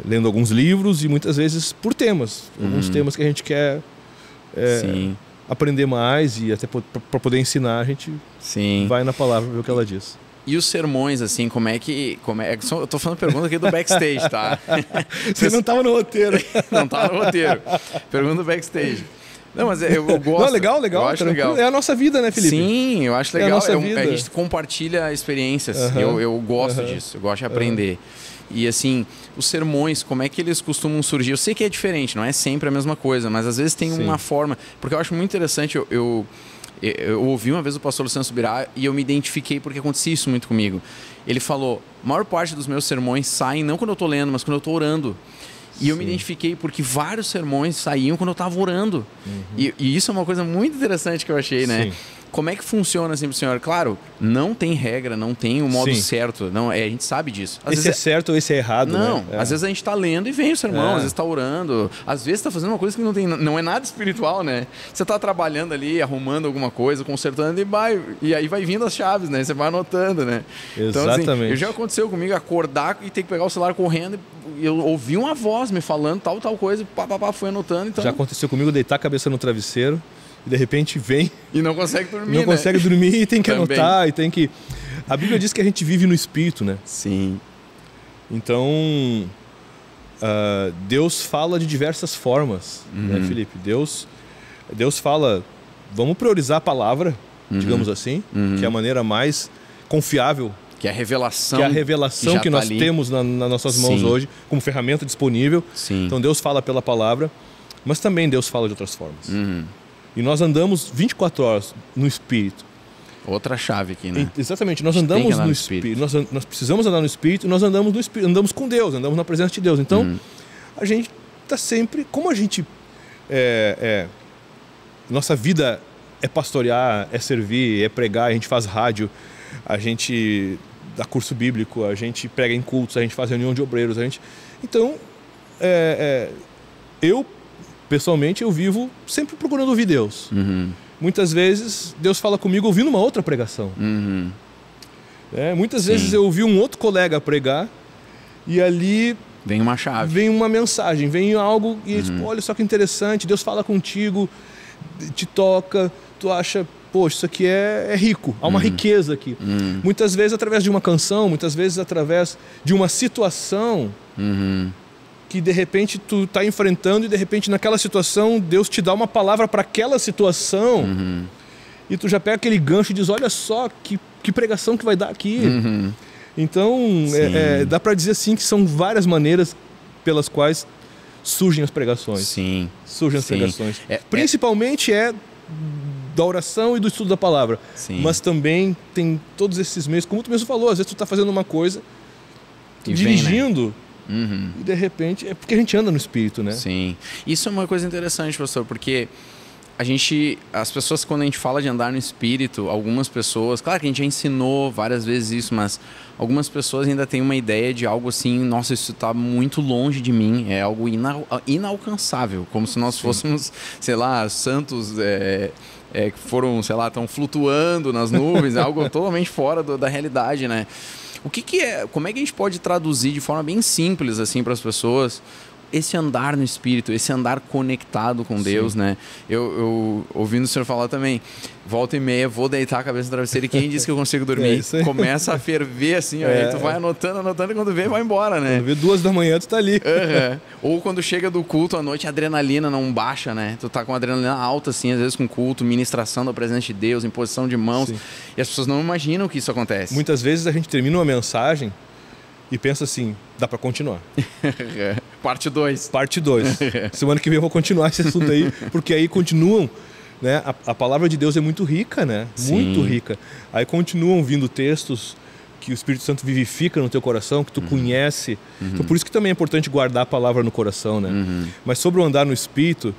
lendo alguns livros e muitas vezes por temas. Alguns temas que a gente quer aprender mais e até para poder ensinar, a gente vai na palavra ver o que ela diz. E os sermões, assim, como é que... Eu tô falando pergunta aqui do backstage, tá? Você não estava no roteiro. Não estava no roteiro. Pergunta do backstage. Não, mas eu gosto. Não, legal. Eu acho legal. É a nossa vida, né, Felipe? Sim, eu acho legal. É a nossa vida. A gente compartilha experiências. Eu gosto disso. Eu gosto de aprender. E assim, os sermões, como é que eles costumam surgir? Eu sei que é diferente, não é sempre a mesma coisa, mas às vezes tem uma forma... Porque eu acho muito interessante, eu ouvi uma vez o pastor Luciano Subirá e eu me identifiquei porque acontecia isso muito comigo. Ele falou, a maior parte dos meus sermões saem não quando eu estou lendo, mas quando eu estou orando. E eu me identifiquei porque vários sermões saíam quando eu estava orando. E isso é uma coisa muito interessante que eu achei, né? como é que funciona assim pro senhor? Claro, não tem regra, não tem o modo certo. Não, a gente sabe disso. Esse é certo ou esse é errado, não, né? Às vezes a gente tá lendo e vem o sermão, às vezes tá orando, às vezes tá fazendo uma coisa que não é nada espiritual, né? Você tá trabalhando ali, arrumando alguma coisa, consertando e aí vai vindo as chaves, né? Você vai anotando, né? Exatamente. Então, assim, já aconteceu comigo acordar e ter que pegar o celular correndo e eu ouvi uma voz me falando tal coisa, fui anotando. Então... Já aconteceu comigo deitar a cabeça no travesseiro e de repente vem... E não consegue dormir, Não consegue dormir e tem que Também. anotar e tem que... A Bíblia diz que a gente vive no Espírito, né? Sim. Então, Deus fala de diversas formas, né, Felipe? Deus fala, vamos priorizar a palavra, digamos assim, que é a maneira mais confiável. Que é a revelação. Que é a revelação que nós temos nas nossas mãos hoje, como ferramenta disponível. Sim. Então Deus fala pela palavra, mas também Deus fala de outras formas. E nós andamos 24 horas no Espírito. Outra chave aqui, né? Exatamente, nós andamos no Espírito. Nós precisamos andar no Espírito e nós andamos no Espírito, andamos com Deus, andamos na presença de Deus. Então, a gente está sempre... Como a gente... nossa vida é pastorear, é servir, é pregar, a gente faz rádio, a gente dá curso bíblico, a gente prega em cultos, a gente faz reunião de obreiros, Então, eu, pessoalmente, eu vivo sempre procurando ouvir Deus. Muitas vezes, Deus fala comigo ouvindo uma outra pregação. Muitas vezes eu ouvi um outro colega pregar e ali... Vem uma chave. Vem uma mensagem, vem algo e tipo, olha só que interessante, Deus fala contigo, te toca, tu acha... Poxa, isso aqui é rico, há uma riqueza aqui. Muitas vezes através de uma canção, muitas vezes através de uma situação que de repente tu está enfrentando e de repente naquela situação Deus te dá uma palavra para aquela situação e tu já pega aquele gancho e diz, olha só que pregação que vai dar aqui. Então, dá para dizer assim que são várias maneiras pelas quais surgem as pregações. Sim. Surgem as pregações. Principalmente da oração e do estudo da palavra. Mas também tem todos esses meios, como tu mesmo falou, às vezes tu está fazendo uma coisa, dirigindo, e de repente, é porque a gente anda no Espírito, né? Sim. Isso é uma coisa interessante, pastor, porque as pessoas, quando a gente fala de andar no Espírito, algumas pessoas, claro que a gente já ensinou várias vezes isso, mas algumas pessoas ainda têm uma ideia de algo assim, nossa, isso está muito longe de mim, é algo inalcançável, como se nós fôssemos, sei lá, santos que foram, sei lá, estão flutuando nas nuvens, algo totalmente fora da realidade, né? Como é que a gente pode traduzir de forma bem simples assim para as pessoas esse andar no Espírito, esse andar conectado com Deus, né? Eu ouvindo o senhor falar também, volta e meia, vou deitar a cabeça no travesseiro e quem disse que eu consigo dormir? Começa a ferver assim, aí tu vai anotando e quando vê, vai embora, né? Quando vê 2 da manhã, tu tá ali. Ou quando chega do culto à noite, a adrenalina não baixa, né? Tu tá com a adrenalina alta, assim, às vezes com culto, ministração da presença de Deus, imposição de mãos, e as pessoas não imaginam que isso acontece. Muitas vezes a gente termina uma mensagem e pensa assim, dá para continuar. Parte 2. Parte 2. Semana que vem eu vou continuar esse assunto aí, porque aí continuam, né? A palavra de Deus é muito rica, né? Muito rica. Aí continuam vindo textos que o Espírito Santo vivifica no teu coração, que tu conhece. Então por isso que também é importante guardar a palavra no coração, né? Mas sobre o andar no Espírito,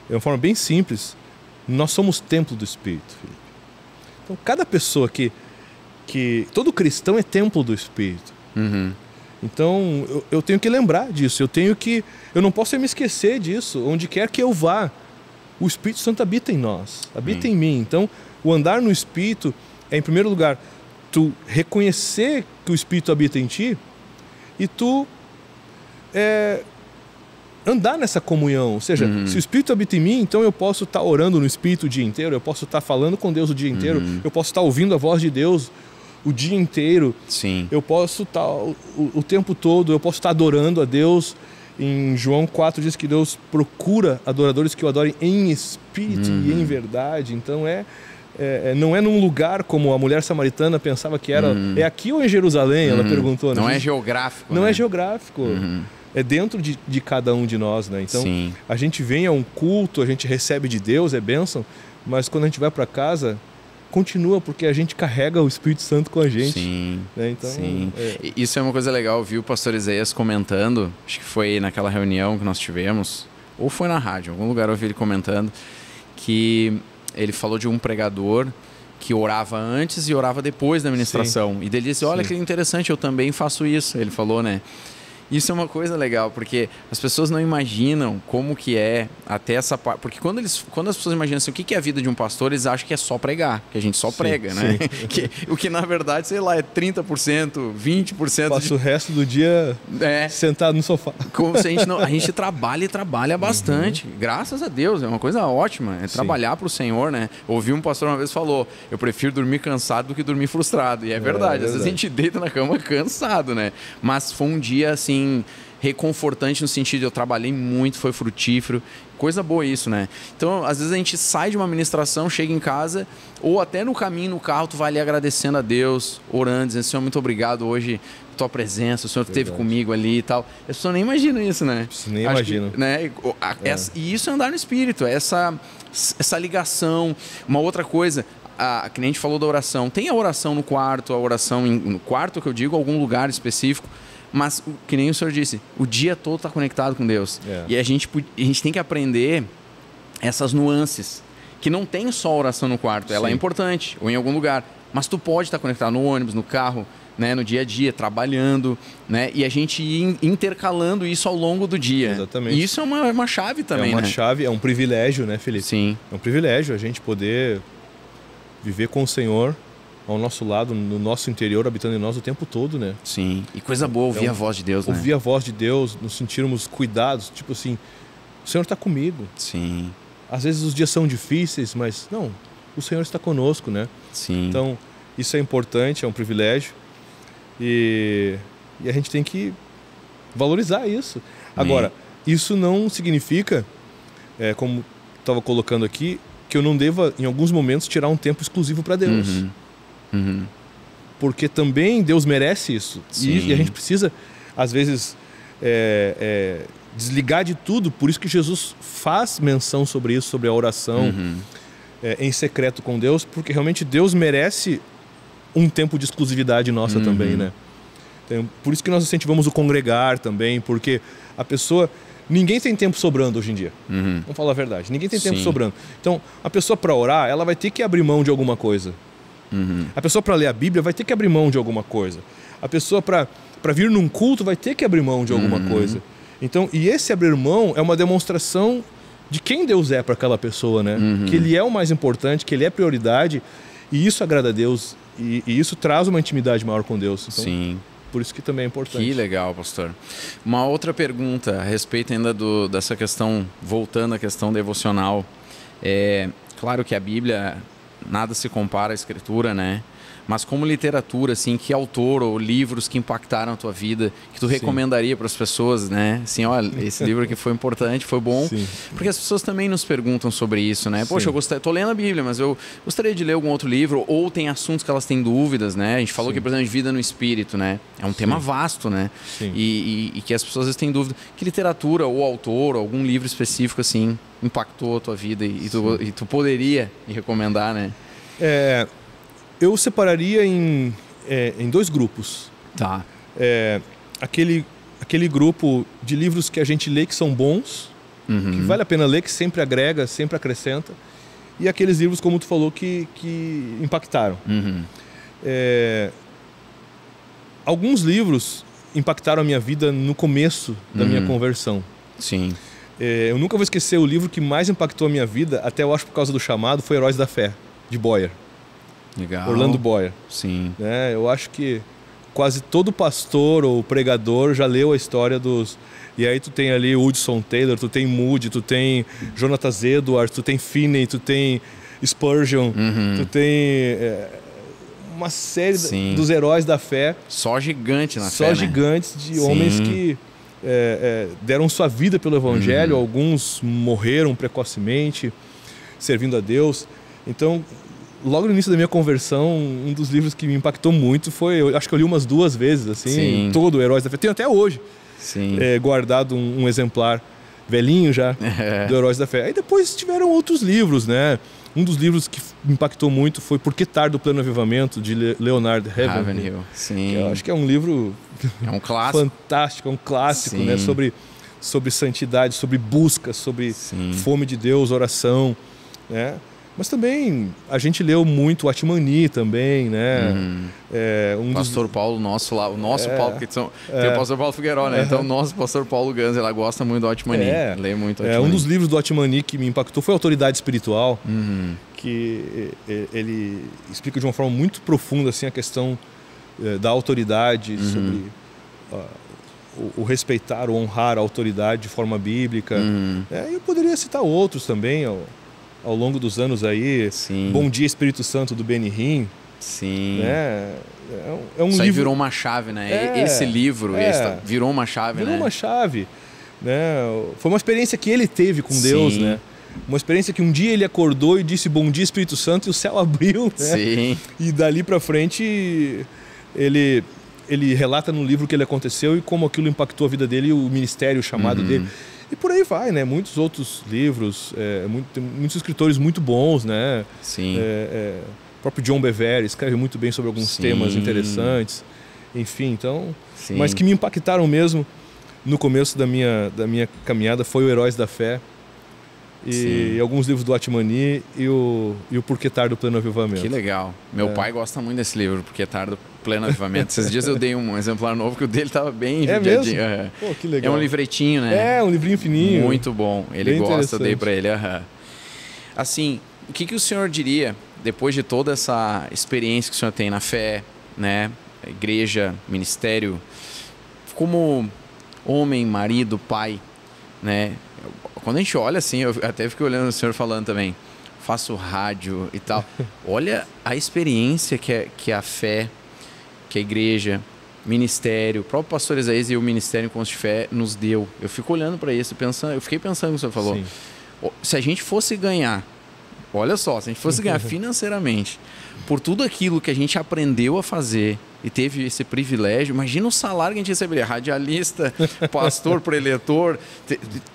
de uma forma bem simples, nós somos templo do Espírito, Felipe. Então cada pessoa que todo cristão é templo do Espírito. Então eu tenho que lembrar disso, eu não posso me esquecer disso. Onde quer que eu vá, o Espírito Santo habita em nós, habita em mim. Então o andar no Espírito é, em primeiro lugar, tu reconhecer que o Espírito habita em ti e tu andar nessa comunhão. Ou seja, se o Espírito habita em mim, então eu posso estar orando no Espírito o dia inteiro, eu posso estar falando com Deus o dia inteiro, eu posso estar ouvindo a voz de Deus o dia inteiro. Eu posso estar o tempo todo, eu posso estar adorando a Deus. Em João 4 diz que Deus procura adoradores que o adorem em espírito e em verdade. Então não é num lugar como a mulher samaritana pensava que era. É aqui ou em Jerusalém? Ela perguntou. Não é geográfico. Não é geográfico. É dentro de cada um de nós, né? Então a gente vem a um culto, a gente recebe de Deus, é bênção, mas quando a gente vai para casa, continua, porque a gente carrega o Espírito Santo com a gente. Né? Então, Isso é uma coisa legal, viu o pastor Isaías comentando, acho que foi naquela reunião que nós tivemos, ou foi na rádio, em algum lugar eu ouvi ele comentando, que ele falou de um pregador que orava antes e orava depois da ministração. Sim. E ele disse, olha que interessante, eu também faço isso. Ele falou, né? Isso é uma coisa legal, porque as pessoas não imaginam como que é até essa parte. Porque quando as pessoas imaginam assim, o que é a vida de um pastor, eles acham que é só pregar, que a gente só prega, né? O que na verdade, sei lá, é 30%, 20%. Passa o resto do dia sentado no sofá. Como se a gente trabalha e trabalha bastante. Graças a Deus, é uma coisa ótima. É trabalhar para o Senhor, né? Ouvi um pastor uma vez falou, eu prefiro dormir cansado do que dormir frustrado. E é verdade. Às vezes a gente deita na cama cansado, né? Mas foi um dia assim reconfortante no sentido de eu trabalhei muito, foi frutífero, coisa boa isso, né? Então, às vezes a gente sai de uma ministração, chega em casa, ou até no caminho, no carro, tu vai ali agradecendo a Deus, orando, dizendo, Senhor, muito obrigado hoje, tua presença, o Senhor esteve comigo ali e tal. As pessoas nem imaginam isso, né? Nem imaginam. Né? E isso é andar no Espírito, essa ligação. Uma outra coisa, que nem a gente falou da oração, tem a oração no quarto, a oração no quarto, que eu digo, algum lugar específico, mas, que nem o senhor disse, o dia todo está conectado com Deus. E a gente tem que aprender essas nuances. Que não tem só oração no quarto, ela é importante, ou em algum lugar. Mas tu pode estar conectado no ônibus, no carro, né, no dia a dia, trabalhando, né? E a gente ir intercalando isso ao longo do dia. Exatamente. E isso é uma chave também, É uma chave, é um privilégio, né, Felipe? Sim. É um privilégio a gente poder viver com o Senhor ao nosso lado, no nosso interior, habitando em nós o tempo todo, né? Sim, e coisa boa ouvir a voz de Deus, né? Ouvir a voz de Deus, nos sentirmos cuidados, tipo assim, o Senhor está comigo. Sim. Às vezes os dias são difíceis, mas não, o Senhor está conosco, né? Sim. Então, isso é importante, é um privilégio e a gente tem que valorizar isso. Agora, isso não significa, como estava colocando aqui, que eu não deva, em alguns momentos, tirar um tempo exclusivo para Deus. Porque também Deus merece isso. E a gente precisa, às vezes, desligar de tudo. Por isso que Jesus faz menção sobre isso, sobre a oração em secreto com Deus, porque realmente Deus merece um tempo de exclusividade nossa também, né? Então, por isso que nós incentivamos o congregar também, porque a pessoa... Ninguém tem tempo sobrando hoje em dia. Vamos falar a verdade. Ninguém tem tempo sobrando. Então, a pessoa para orar, ela vai ter que abrir mão de alguma coisa. A pessoa para ler a Bíblia vai ter que abrir mão de alguma coisa. A pessoa para vir num culto vai ter que abrir mão de alguma coisa. Então, e esse abrir mão é uma demonstração de quem Deus é para aquela pessoa, né? Que Ele é o mais importante, que Ele é prioridade, e isso agrada a Deus, e isso traz uma intimidade maior com Deus. Então, sim. Por isso que também é importante. Que legal, pastor. Uma outra pergunta a respeito ainda dessa questão, voltando à questão devocional. Claro que a Bíblia, nada se compara à Escritura, né? Mas como literatura, assim, que autor ou livros que impactaram a tua vida, que tu recomendaria para as pessoas, né? Assim, olha, esse livro aqui foi importante, foi bom. Sim. Porque as pessoas também nos perguntam sobre isso, né? Poxa, eu tô lendo a Bíblia, mas eu gostaria de ler algum outro livro, ou tem assuntos que elas têm dúvidas, né? A gente falou que, por exemplo, de vida no espírito, né? É um tema vasto, né? E que as pessoas às vezes têm dúvida. Que literatura, ou autor, ou algum livro específico, assim, impactou a tua vida e tu poderia me recomendar, né? Eu separaria em 2 grupos. Tá. Aquele grupo de livros que a gente lê que são bons, que vale a pena ler, que sempre agrega, sempre acrescenta. E aqueles livros, como tu falou, que impactaram. Alguns livros impactaram a minha vida no começo da minha conversão. Sim. Eu nunca vou esquecer o livro que mais impactou a minha vida, até eu acho por causa do chamado, foi Heróis da Fé, de Boyer. Legal. Orlando Boyer. Sim. Eu acho que quase todo pastor ou pregador já leu a história dos... E aí tu tem ali Hudson Taylor, tu tem Moody, tu tem Jonathan Edwards, tu tem Finney, tu tem Spurgeon, tu tem uma série dos heróis da fé. Só gigante na fé, Só gigantes de homens que deram sua vida pelo Evangelho. Alguns morreram precocemente, servindo a Deus. Então... Logo no início da minha conversão, um dos livros que me impactou muito foi... Eu acho que eu li umas 2 vezes, assim, todo o Heróis da Fé. Tenho até hoje guardado um exemplar velhinho já do Heróis da Fé. Aí depois tiveram outros livros, né? Um dos livros que me impactou muito foi Por que Tarda o Pleno Avivamento, de Leonard Ravenhill. Sim. Eu acho que é um livro fantástico, é um clássico, né? Sobre santidade, sobre busca, sobre fome de Deus, oração, né? Mas também a gente leu muito Atmani também, né? Pastor Paulo, nosso lá, o nosso Paulo, porque tem o pastor Paulo Figueiró, né? Então o nosso pastor Paulo Gans, ela gosta muito do Atmani, lê muito Atmani. Um dos livros do Atmani que me impactou foi Autoridade Espiritual, que ele explica de uma forma muito profunda assim, a questão da autoridade, sobre o respeitar, o honrar a autoridade de forma bíblica. Eu poderia citar outros também ao longo dos anos aí. Sim. Bom Dia Espírito Santo do Benny Hinn. Sim. É um Isso livro... aí virou uma chave, né? Esse livro virou uma chave, virou né? uma chave. Né? Foi uma experiência que ele teve com Deus, né? Uma experiência que um dia ele acordou e disse Bom Dia Espírito Santo e o céu abriu, né? Sim. E dali para frente ele relata no livro o que ele aconteceu e como aquilo impactou a vida dele e o ministério, o chamado dele. E por aí vai, né? Muitos outros livros, tem muitos escritores muito bons, né? Sim. O próprio John Bevere escreve muito bem sobre alguns temas interessantes. Enfim, então... Sim. Mas que me impactaram mesmo no começo da minha caminhada foi o Heróis da Fé e alguns livros do Atmani e o Porquê Tardo o Pleno Avivamento. Que legal. Meu pai gosta muito desse livro, Porquê Tardo o Pleno Avivamento. Esses dias eu dei um exemplar novo que o dele estava bem judiadinho. Pô, que legal. É um livretinho, né? Um livrinho fininho. Muito bom. Ele bem gosta, eu dei para ele. Assim, o que o senhor diria, depois de toda essa experiência que o senhor tem na fé, né? Igreja, ministério, como homem, marido, pai, né? Quando a gente olha assim, eu até fiquei olhando o senhor falando também, faço rádio e tal. Olha a experiência que a fé, que a igreja, ministério, o próprio pastor Isaías e o Ministério Encontros de Fé nos deu. Eu fico olhando para isso, eu fiquei pensando no que o senhor falou. Sim. Se a gente fosse ganhar, olha só, se a gente fosse ganhar financeiramente por tudo aquilo que a gente aprendeu a fazer e teve esse privilégio, imagina o salário que a gente receberia, radialista, pastor, preletor,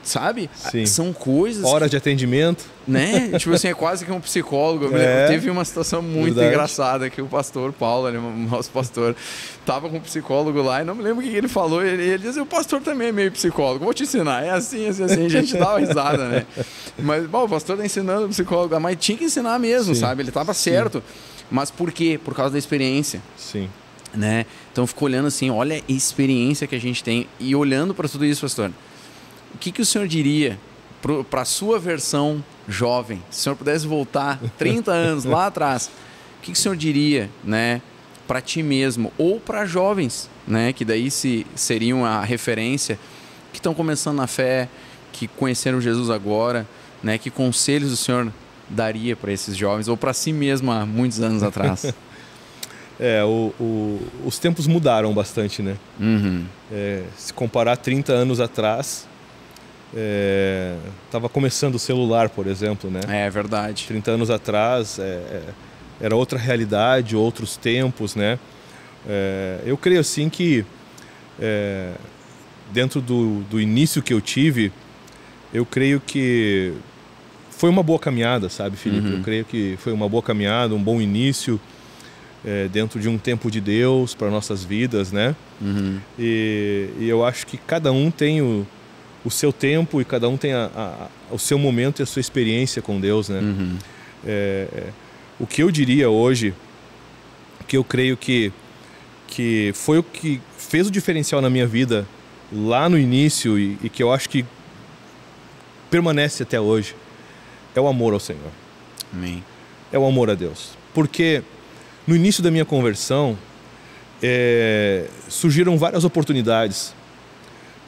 sabe? Sim. São coisas... Horas de atendimento. Né? Tipo assim, é quase que um psicólogo. Teve uma situação muito engraçada que o pastor Paulo, o nosso pastor, tava com um psicólogo lá e não me lembro o que ele falou. Ele dizia, o pastor também é meio psicólogo, vou te ensinar. É assim, assim, assim. A gente dá uma risada, né? Mas, bom, o pastor tá ensinando o psicólogo, mas tinha que ensinar mesmo, sabe? Ele tava certo. Mas por quê? Por causa da experiência. Sim. Né? Então, fico olhando assim, olha a experiência que a gente tem e olhando para tudo isso, pastor, o que o senhor diria para a sua versão jovem? Se o senhor pudesse voltar 30 anos lá atrás, o que o senhor diria, né, para ti mesmo ou para jovens, né, que daí seriam a referência, que estão começando na fé, que conheceram Jesus agora, né, que conselhos o senhor daria para esses jovens ou para si mesmo há muitos anos atrás? Os tempos mudaram bastante, né? Se comparar 30 anos atrás, estava começando o celular, por exemplo, né? É verdade. 30 anos atrás era outra realidade, outros tempos, né? Eu creio assim que dentro do início que eu tive, eu creio que foi uma boa caminhada, sabe, Felipe? Eu creio que foi uma boa caminhada, um bom início. Dentro de um tempo de Deus para nossas vidas, né? E eu acho que cada um tem o seu tempo e cada um tem o seu momento e a sua experiência com Deus, né? O que eu diria hoje, que eu creio que foi o que fez o diferencial na minha vida lá no início e que eu acho que permanece até hoje, é o amor ao Senhor. Amém. É o amor a Deus. Porque no início da minha conversão, surgiram várias oportunidades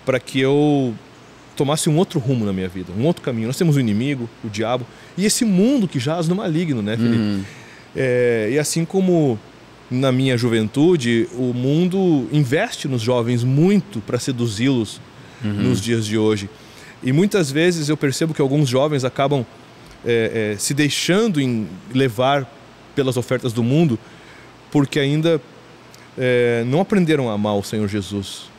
para que eu tomasse um outro rumo na minha vida, um outro caminho. Nós temos o inimigo, o diabo, e esse mundo que jaz no maligno, né, Felipe? E assim como na minha juventude, o mundo investe nos jovens muito para seduzi-los nos dias de hoje. E muitas vezes eu percebo que alguns jovens acabam se deixando levar pelas ofertas do mundo, porque ainda não aprenderam a amar o Senhor Jesus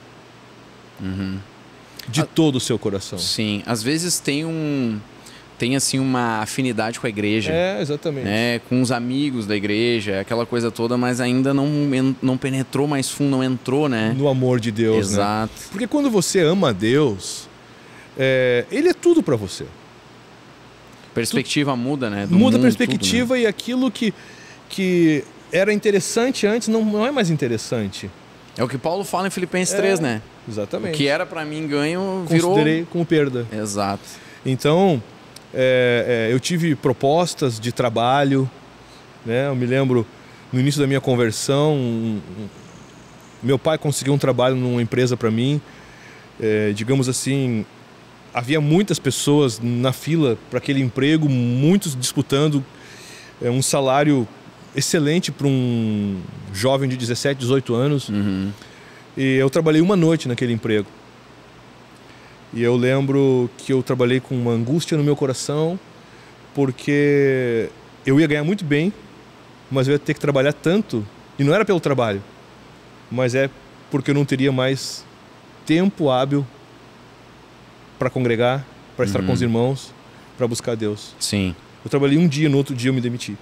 de todo o seu coração. Sim, às vezes tem assim uma afinidade com a igreja. Exatamente. Com os amigos da igreja, aquela coisa toda, mas ainda não penetrou mais fundo, não entrou, né? No amor de Deus, exato. Né? Porque quando você ama a Deus, Ele é tudo para você. perspectiva muda, né? Muda a perspectiva, tudo, né? E aquilo que era interessante antes não é mais interessante. É o que Paulo fala em Filipenses 3, né? Exatamente. O que era para mim ganho virou... Considerei como perda. Exato. Então, eu tive propostas de trabalho, né? Eu me lembro, no início da minha conversão, meu pai conseguiu um trabalho numa empresa para mim. Digamos assim, havia muitas pessoas na fila para aquele emprego, muitos disputando um salário excelente para um jovem de 17, 18 anos. Uhum. E eu trabalhei uma noite naquele emprego. E eu lembro que eu trabalhei com uma angústia no meu coração, porque eu ia ganhar muito bem, mas eu ia ter que trabalhar tanto. E não era pelo trabalho, mas é porque eu não teria mais tempo hábil para congregar, para estar com os irmãos, para buscar Deus. Sim. Eu trabalhei um dia, no outro dia eu me demiti.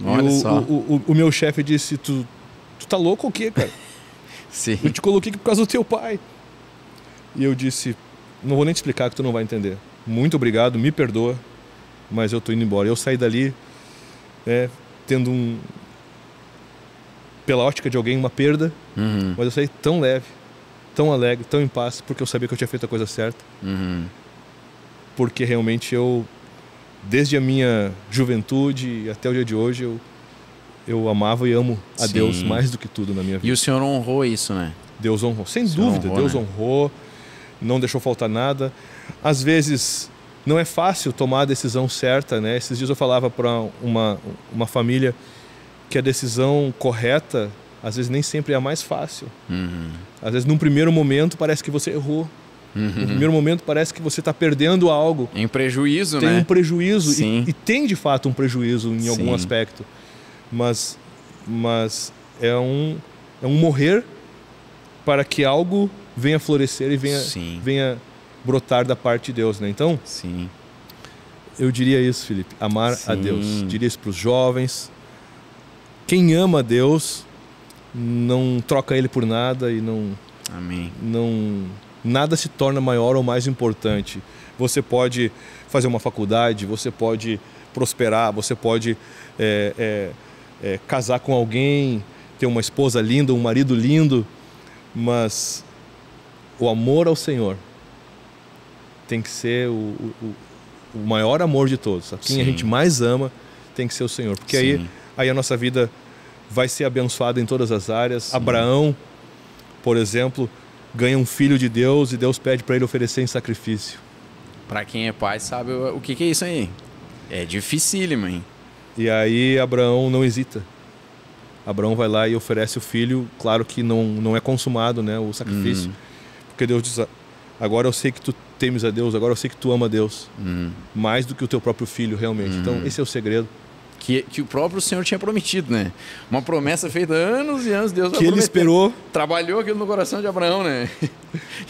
Olha só. O meu chefe disse, tu tá louco ou o quê, cara? Sim. Eu te coloquei aqui por causa do teu pai. E eu disse, não vou nem te explicar que tu não vai entender. Muito obrigado, me perdoa, mas eu tô indo embora. Eu saí dali, tendo pela ótica de alguém, uma perda, mas eu saí tão leve, tão alegre, tão em paz, porque eu sabia que eu tinha feito a coisa certa. Porque realmente desde a minha juventude até o dia de hoje, eu amava e amo a Deus mais do que tudo na minha vida. E o Senhor honrou isso, né? Deus honrou, sem dúvida, Deus honrou, não deixou faltar nada. Às vezes não é fácil tomar a decisão certa, né? Esses dias eu falava para uma família que a decisão correta, às vezes nem sempre é a mais fácil. Às vezes num primeiro momento parece que você errou. No primeiro momento parece que você está perdendo algo. Em prejuízo, tem né? Um prejuízo. Sim. E tem de fato um prejuízo em algum aspecto. Mas é um morrer para que algo venha florescer e venha brotar da parte de Deus, né? Então, eu diria isso, Felipe, amar a Deus. Diria isso para os jovens. Quem ama a Deus não troca Ele por nada e Amém. Nada se torna maior ou mais importante. Você pode fazer uma faculdade, você pode prosperar, você pode casar com alguém, ter uma esposa linda, um marido lindo, mas o amor ao Senhor tem que ser o maior amor de todos. A quem a gente mais ama tem que ser o Senhor, porque aí a nossa vida vai ser abençoada em todas as áreas. Abraão, por exemplo, ganha um filho de Deus e Deus pede para ele oferecer em sacrifício. Para quem é pai sabe o que é isso aí. É dificílimo, hein? E aí Abraão não hesita. Abraão vai lá e oferece o filho. Claro que não é consumado, né, o sacrifício. Porque Deus diz, agora eu sei que tu temes a Deus, agora eu sei que tu ama a Deus. Mais do que o teu próprio filho, realmente. Então esse é o segredo. Que o próprio Senhor tinha prometido, né? Uma promessa feita anos e anos, Deus vai que ele esperou. Trabalhou aquilo no coração de Abraão, né?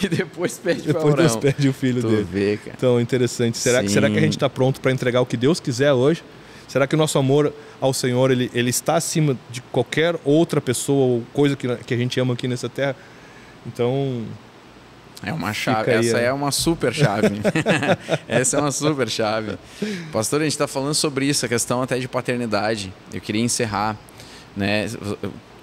E depois pede para Abraão. Depois Deus pede o filho dele. Vê, cara. Então, interessante. Será que a gente está pronto para entregar o que Deus quiser hoje? Será que o nosso amor ao Senhor ele está acima de qualquer outra pessoa ou coisa que a gente ama aqui nessa terra? Então... É uma chave, essa é uma super chave. Essa é uma super chave. Pastor, a gente está falando sobre isso, a questão até de paternidade. Eu queria encerrar, né?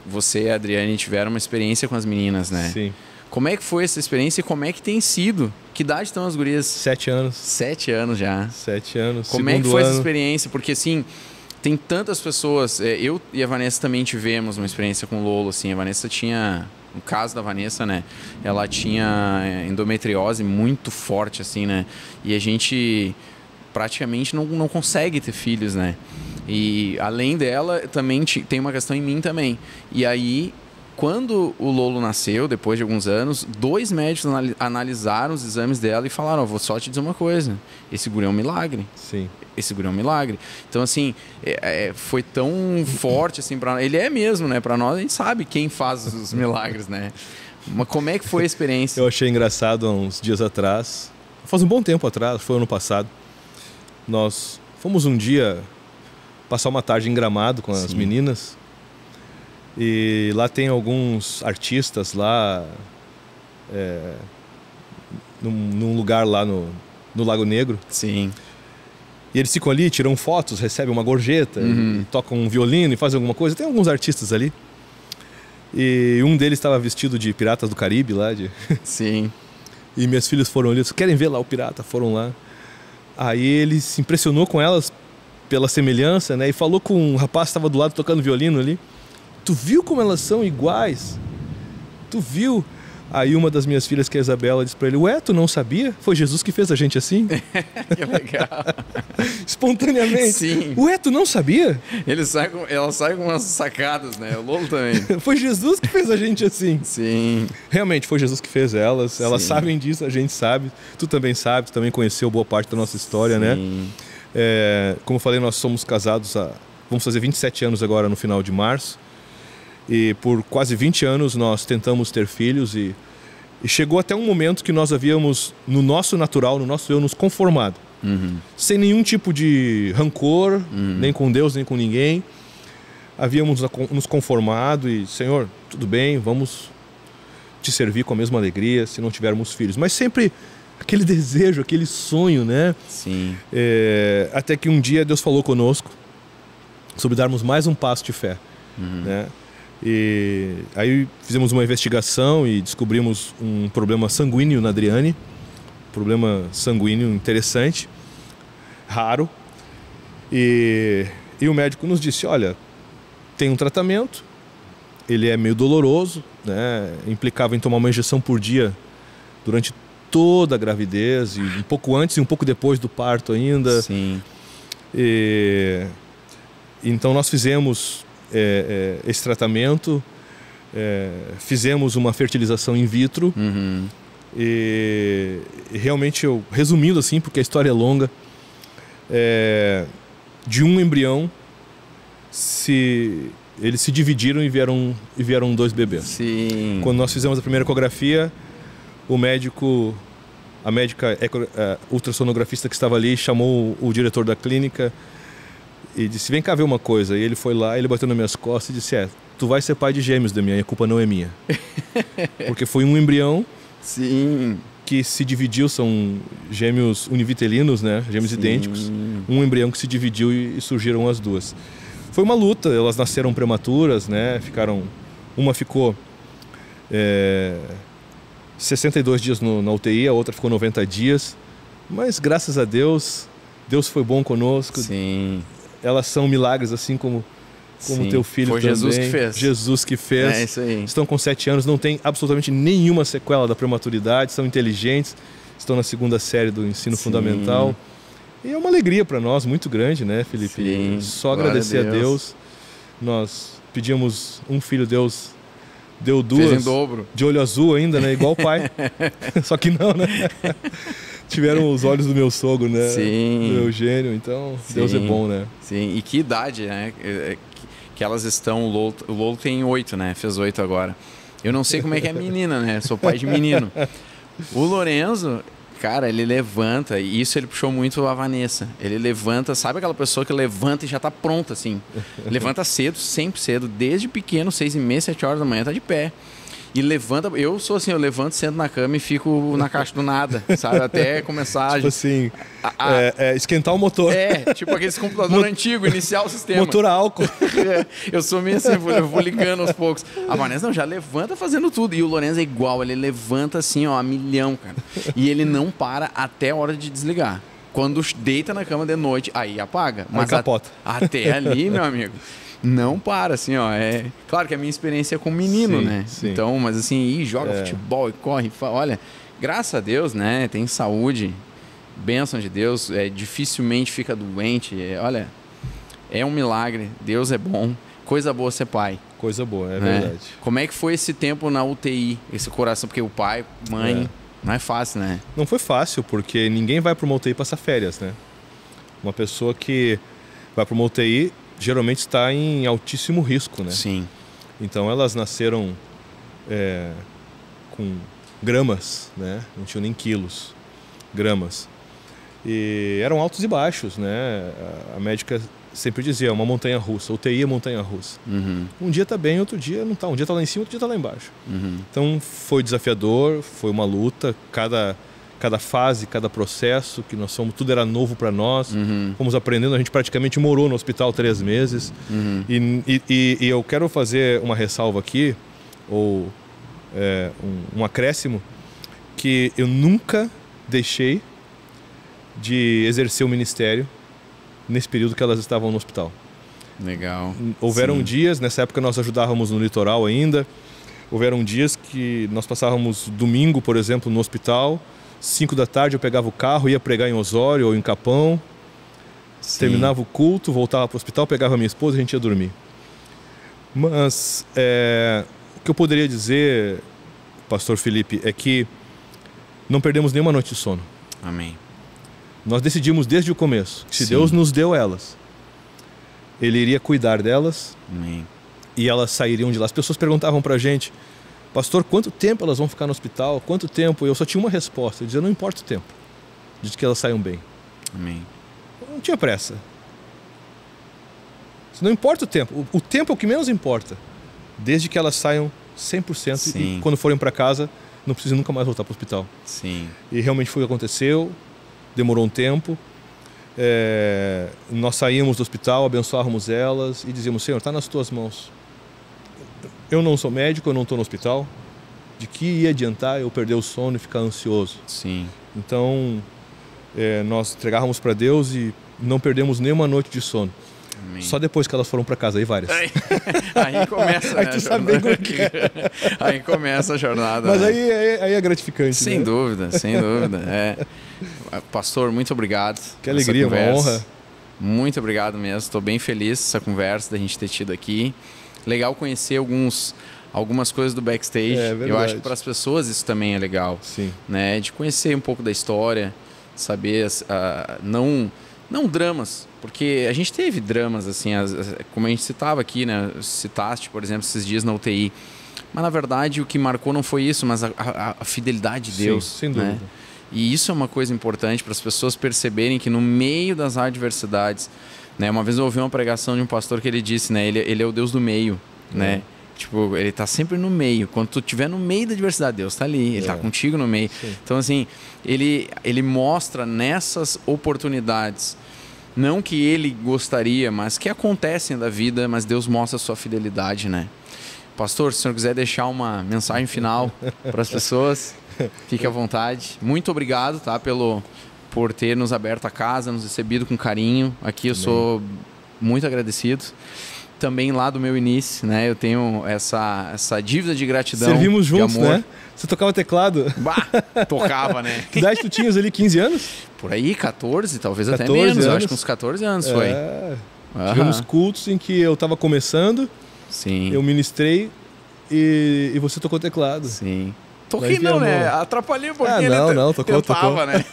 Você e a Adriane tiveram uma experiência com as meninas, né? Sim. Como é que foi essa experiência e como é que tem sido? Que idade estão as gurias? 7 anos. 7 anos já. 7 anos. Como é que foi essa experiência? Porque assim, tem tantas pessoas. Eu e a Vanessa também tivemos uma experiência com o Lolo, assim. A Vanessa tinha... No caso da Vanessa, né? Ela tinha endometriose muito forte, assim, né? E a gente praticamente não consegue ter filhos, né? E além dela, também tem uma questão em mim também. E aí, quando o Lolo nasceu, depois de alguns anos, 2 médicos analisaram os exames dela e falaram, vou só te dizer uma coisa, esse guri é um milagre. Sim. Esse guri é um milagre. Então, assim, foi tão forte, assim, para ele é mesmo, né? Para nós, a gente sabe quem faz os milagres, né? Mas como é que foi a experiência? Eu achei engraçado há uns dias atrás, faz um bom tempo atrás, foi ano passado, nós fomos um dia passar uma tarde em Gramado com as meninas e lá tem alguns artistas lá, num lugar lá no Lago Negro. Sim. E eles ficam ali, tiram fotos, recebem uma gorjeta, e tocam um violino e fazem alguma coisa. Tem alguns artistas ali. E um deles estava vestido de Piratas do Caribe lá. Sim. E minhas filhas foram ali, querem ver lá o pirata? Foram lá. Aí ele se impressionou com elas pela semelhança, né? E falou com um rapaz que estava do lado tocando violino ali. Tu viu como elas são iguais? Tu viu? Aí uma das minhas filhas, que é a Isabela, disse pra ele: ué, tu não sabia? Foi Jesus que fez a gente assim? Que legal. Espontaneamente. Sim. Ué, tu não sabia? Ela sai com umas sacadas, né? O Lolo também. Foi Jesus que fez a gente assim. Sim. Realmente, foi Jesus que fez elas. Elas Sim. sabem disso, a gente sabe. Tu também sabe, tu também conheceu boa parte da nossa história, né? Como eu falei, nós somos casados vamos fazer 27 anos agora no final de março. E por quase 20 anos nós tentamos ter filhos e chegou até um momento que nós havíamos, no nosso natural, no nosso eu, nos conformado. Sem nenhum tipo de rancor, nem com Deus, nem com ninguém. Havíamos nos conformado e, Senhor, tudo bem, vamos te servir com a mesma alegria se não tivermos filhos. Mas sempre aquele desejo, aquele sonho, né? Sim. Até que um dia Deus falou conosco sobre darmos mais um passo de fé, né? E aí fizemos uma investigação e descobrimos um problema sanguíneo na Adriane. Problema sanguíneo interessante, raro. E o médico nos disse: olha, tem um tratamento, ele é meio doloroso, né? Implicava em tomar uma injeção por dia durante toda a gravidez, e um pouco antes e um pouco depois do parto ainda. Sim. Então nós fizemos esse tratamento, fizemos uma fertilização in vitro. E realmente, resumindo assim, porque a história é longa, de um embrião eles se dividiram e vieram 2 bebês. Sim. Quando nós fizemos a primeira ecografia, a médica ultrassonografista que estava ali chamou o diretor da clínica e disse: vem cá ver uma coisa. E ele foi lá, ele bateu nas minhas costas e disse: tu vai ser pai de gêmeos, Damião, e a culpa não é minha. Porque foi um embrião. Sim. Que se dividiu, são gêmeos univitelinos, né? Gêmeos idênticos. Um embrião que se dividiu e surgiram as duas. Foi uma luta, elas nasceram prematuras, né? Uma ficou 62 dias na UTI, a outra ficou 90 dias. Mas graças a Deus, Deus foi bom conosco. Sim. Elas são milagres, assim como teu filho foi também. Jesus que fez. Jesus que fez. É isso aí. Estão com 7 anos, não tem absolutamente nenhuma sequela da prematuridade, são inteligentes, estão na 2ª série do ensino fundamental. E é uma alegria para nós, muito grande, né, Felipe? Sim. Só agradecer a Deus. Nós pedimos um filho, Deus deu 2. Fez em dobro. De olho azul ainda, né? Igual o pai. Só que não, né? Tiveram os olhos do meu sogro, né? Sim. Do Eugênio, então Sim. Deus é bom, né? Sim, e que idade, né? Que elas estão... O Lolo tem 8, né? Fez 8 agora. Eu não sei como é que é a menina, né? Sou pai de menino. O Lorenzo, cara, ele levanta, e isso ele puxou muito a Vanessa. Ele levanta, sabe aquela pessoa que levanta e já tá pronta, assim? Levanta cedo, sempre cedo, desde pequeno, 6h30, 7 horas da manhã, tá de pé. E levanta, eu sou assim, eu levanto, sento na cama e fico na caixa do nada, sabe? Até começar tipo assim, esquentar o motor. Tipo aqueles computadores antigos, iniciar o sistema. Motor a álcool. Eu sou meio assim, eu vou ligando aos poucos. A Vanessa não, já levanta fazendo tudo. E o Lorenzo é igual, ele levanta assim, ó, a milhão, cara. E ele não para até a hora de desligar. Quando deita na cama de noite, aí apaga. Mas capota. Até ali, meu amigo, não para, assim, ó. Claro que a minha experiência é com menino, sim, né? Sim. Então, mas assim, joga futebol e corre. Olha, graças a Deus, né? Tem saúde, bênção de Deus, dificilmente fica doente. Olha, é um milagre. Deus é bom. Coisa boa ser pai. Coisa boa, é né? verdade. Como é que foi esse tempo na UTI? Esse coração, porque o pai, mãe, não é fácil, né? Não foi fácil, porque ninguém vai para uma UTI passar férias, né? Uma pessoa que vai para uma UTI geralmente está em altíssimo risco, né? Sim. Então elas nasceram com gramas, né? Não tinham nem quilos, gramas. E eram altos e baixos, né? A médica sempre dizia, uma montanha-russa, UTI é montanha-russa. Um dia tá bem, outro dia não tá. Um dia tá lá em cima, outro dia tá lá embaixo. Então foi desafiador, foi uma luta. Cada cada fase, cada processo, que nós somos, tudo era novo para nós. Fomos aprendendo, a gente praticamente morou no hospital 3 meses. E eu quero fazer uma ressalva aqui, ou um acréscimo, que eu nunca deixei de exercer o ministério nesse período que elas estavam no hospital. Legal. Houveram dias, nessa época nós ajudávamos no litoral ainda, houveram dias que nós passávamos domingo, por exemplo, no hospital, 5 da tarde eu pegava o carro, ia pregar em Osório ou em Capão, terminava o culto, voltava para o hospital, pegava minha esposa e a gente ia dormir. Mas o que eu poderia dizer, pastor Felipe, é que não perdemos nenhuma noite de sono. Amém. Nós decidimos desde o começo que se Deus nos deu elas, Ele iria cuidar delas. Amém. E elas sairiam de lá. As pessoas perguntavam pra gente: pastor, quanto tempo elas vão ficar no hospital? Quanto tempo? Eu só tinha uma resposta. Eu dizia: não importa o tempo, desde que elas saiam bem. Amém. Eu não tinha pressa. Não importa o tempo. O tempo é o que menos importa. Desde que elas saiam 100%. Sim. E quando forem para casa, não precisam nunca mais voltar para o hospital. Sim. E realmente foi o que aconteceu. Demorou um tempo. Nós saímos do hospital, abençoávamos elas e dizíamos: Senhor, está nas tuas mãos. Eu não sou médico, eu não estou no hospital. De que ia adiantar eu perder o sono e ficar ansioso? Sim. Então, nós entregávamos para Deus e não perdemos nenhuma noite de sono. Amém. Só depois que elas foram para casa, aí várias. Aí começa, aí tu sabe bem como é que é. Aí começa a jornada. Mas né? aí é gratificante. Sem dúvida, sem dúvida. Pastor, muito obrigado. Que alegria, uma honra. Muito obrigado mesmo. Estou bem feliz com essa conversa, da gente ter tido aqui. Legal conhecer algumas coisas do backstage. Eu acho que para as pessoas isso também é legal. Sim. Né? De conhecer um pouco da história, saber, não dramas, porque a gente teve dramas, assim, como a gente citava aqui, né? Citaste, por exemplo, esses dias na UTI. Mas, na verdade, o que marcou não foi isso, mas a fidelidade de Deus. Sim, sem dúvida. Né? E isso é uma coisa importante para as pessoas perceberem que no meio das adversidades, né? Uma vez eu ouvi uma pregação de um pastor que ele disse, né? Ele é o Deus do meio, né? Tipo, ele está sempre no meio. Quando tu estiver no meio da adversidade, Deus está ali. Ele está contigo no meio. Sim. Então, assim, ele mostra nessas oportunidades, não que ele gostaria, mas que acontecem da vida, mas Deus mostra a sua fidelidade, né? Pastor, se o senhor quiser deixar uma mensagem final para as pessoas, fique à vontade. Muito obrigado, tá, por ter nos aberto a casa, nos recebido com carinho. Aqui eu sou muito agradecido. Também lá do meu início, né? Eu tenho essa dívida de gratidão. Servimos juntos, de amor. né? Você tocava teclado? Bah, tocava, né? Que idade tu tinhas ali? 15 anos? Por aí, 14, talvez 14 até menos. anos. Eu acho que uns 14 anos foi. Tivemos cultos em que eu estava começando, Sim. eu ministrei e você tocou teclado. Sim. Toquei não, né? Atrapalhei um pouquinho. Não, tocou. Né?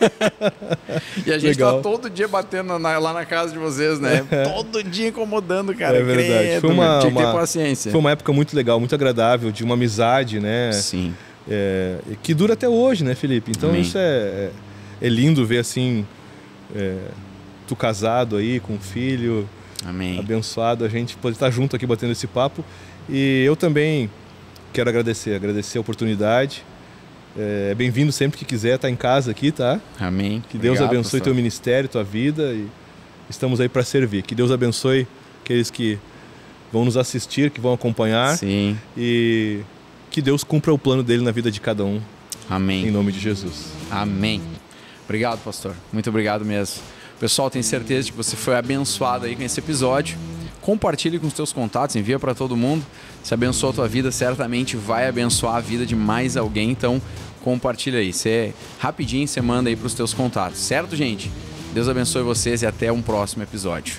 E a gente Legal. tá todo dia batendo lá na casa de vocês, né? Todo dia incomodando, cara. É verdade. Credo, tinha que ter paciência. Foi uma época muito legal, muito agradável, de uma amizade, né? Sim. Que dura até hoje, né, Felipe? Então Amém. Isso é lindo ver assim, tu casado aí, com um filho. Amém. Abençoado, a gente pode estar junto aqui batendo esse papo. E eu também quero agradecer a oportunidade. Bem-vindo sempre que quiser, tá em casa aqui, tá? Amém. Que Deus Obrigado, abençoe pastor. teu ministério, tua vida, e estamos aí para servir. Que Deus abençoe aqueles que vão nos assistir, que vão acompanhar. Sim. E que Deus cumpra o plano dele na vida de cada um. Amém. Em nome de Jesus. Amém. Obrigado, pastor. Muito obrigado mesmo. Pessoal, tenho certeza de que você foi abençoado aí com esse episódio. Compartilhe com os teus contatos, envia para todo mundo. Se abençoa a tua vida, certamente vai abençoar a vida de mais alguém. Então, compartilha aí. Rapidinho você manda aí para os teus contatos. Certo, gente? Deus abençoe vocês e até um próximo episódio.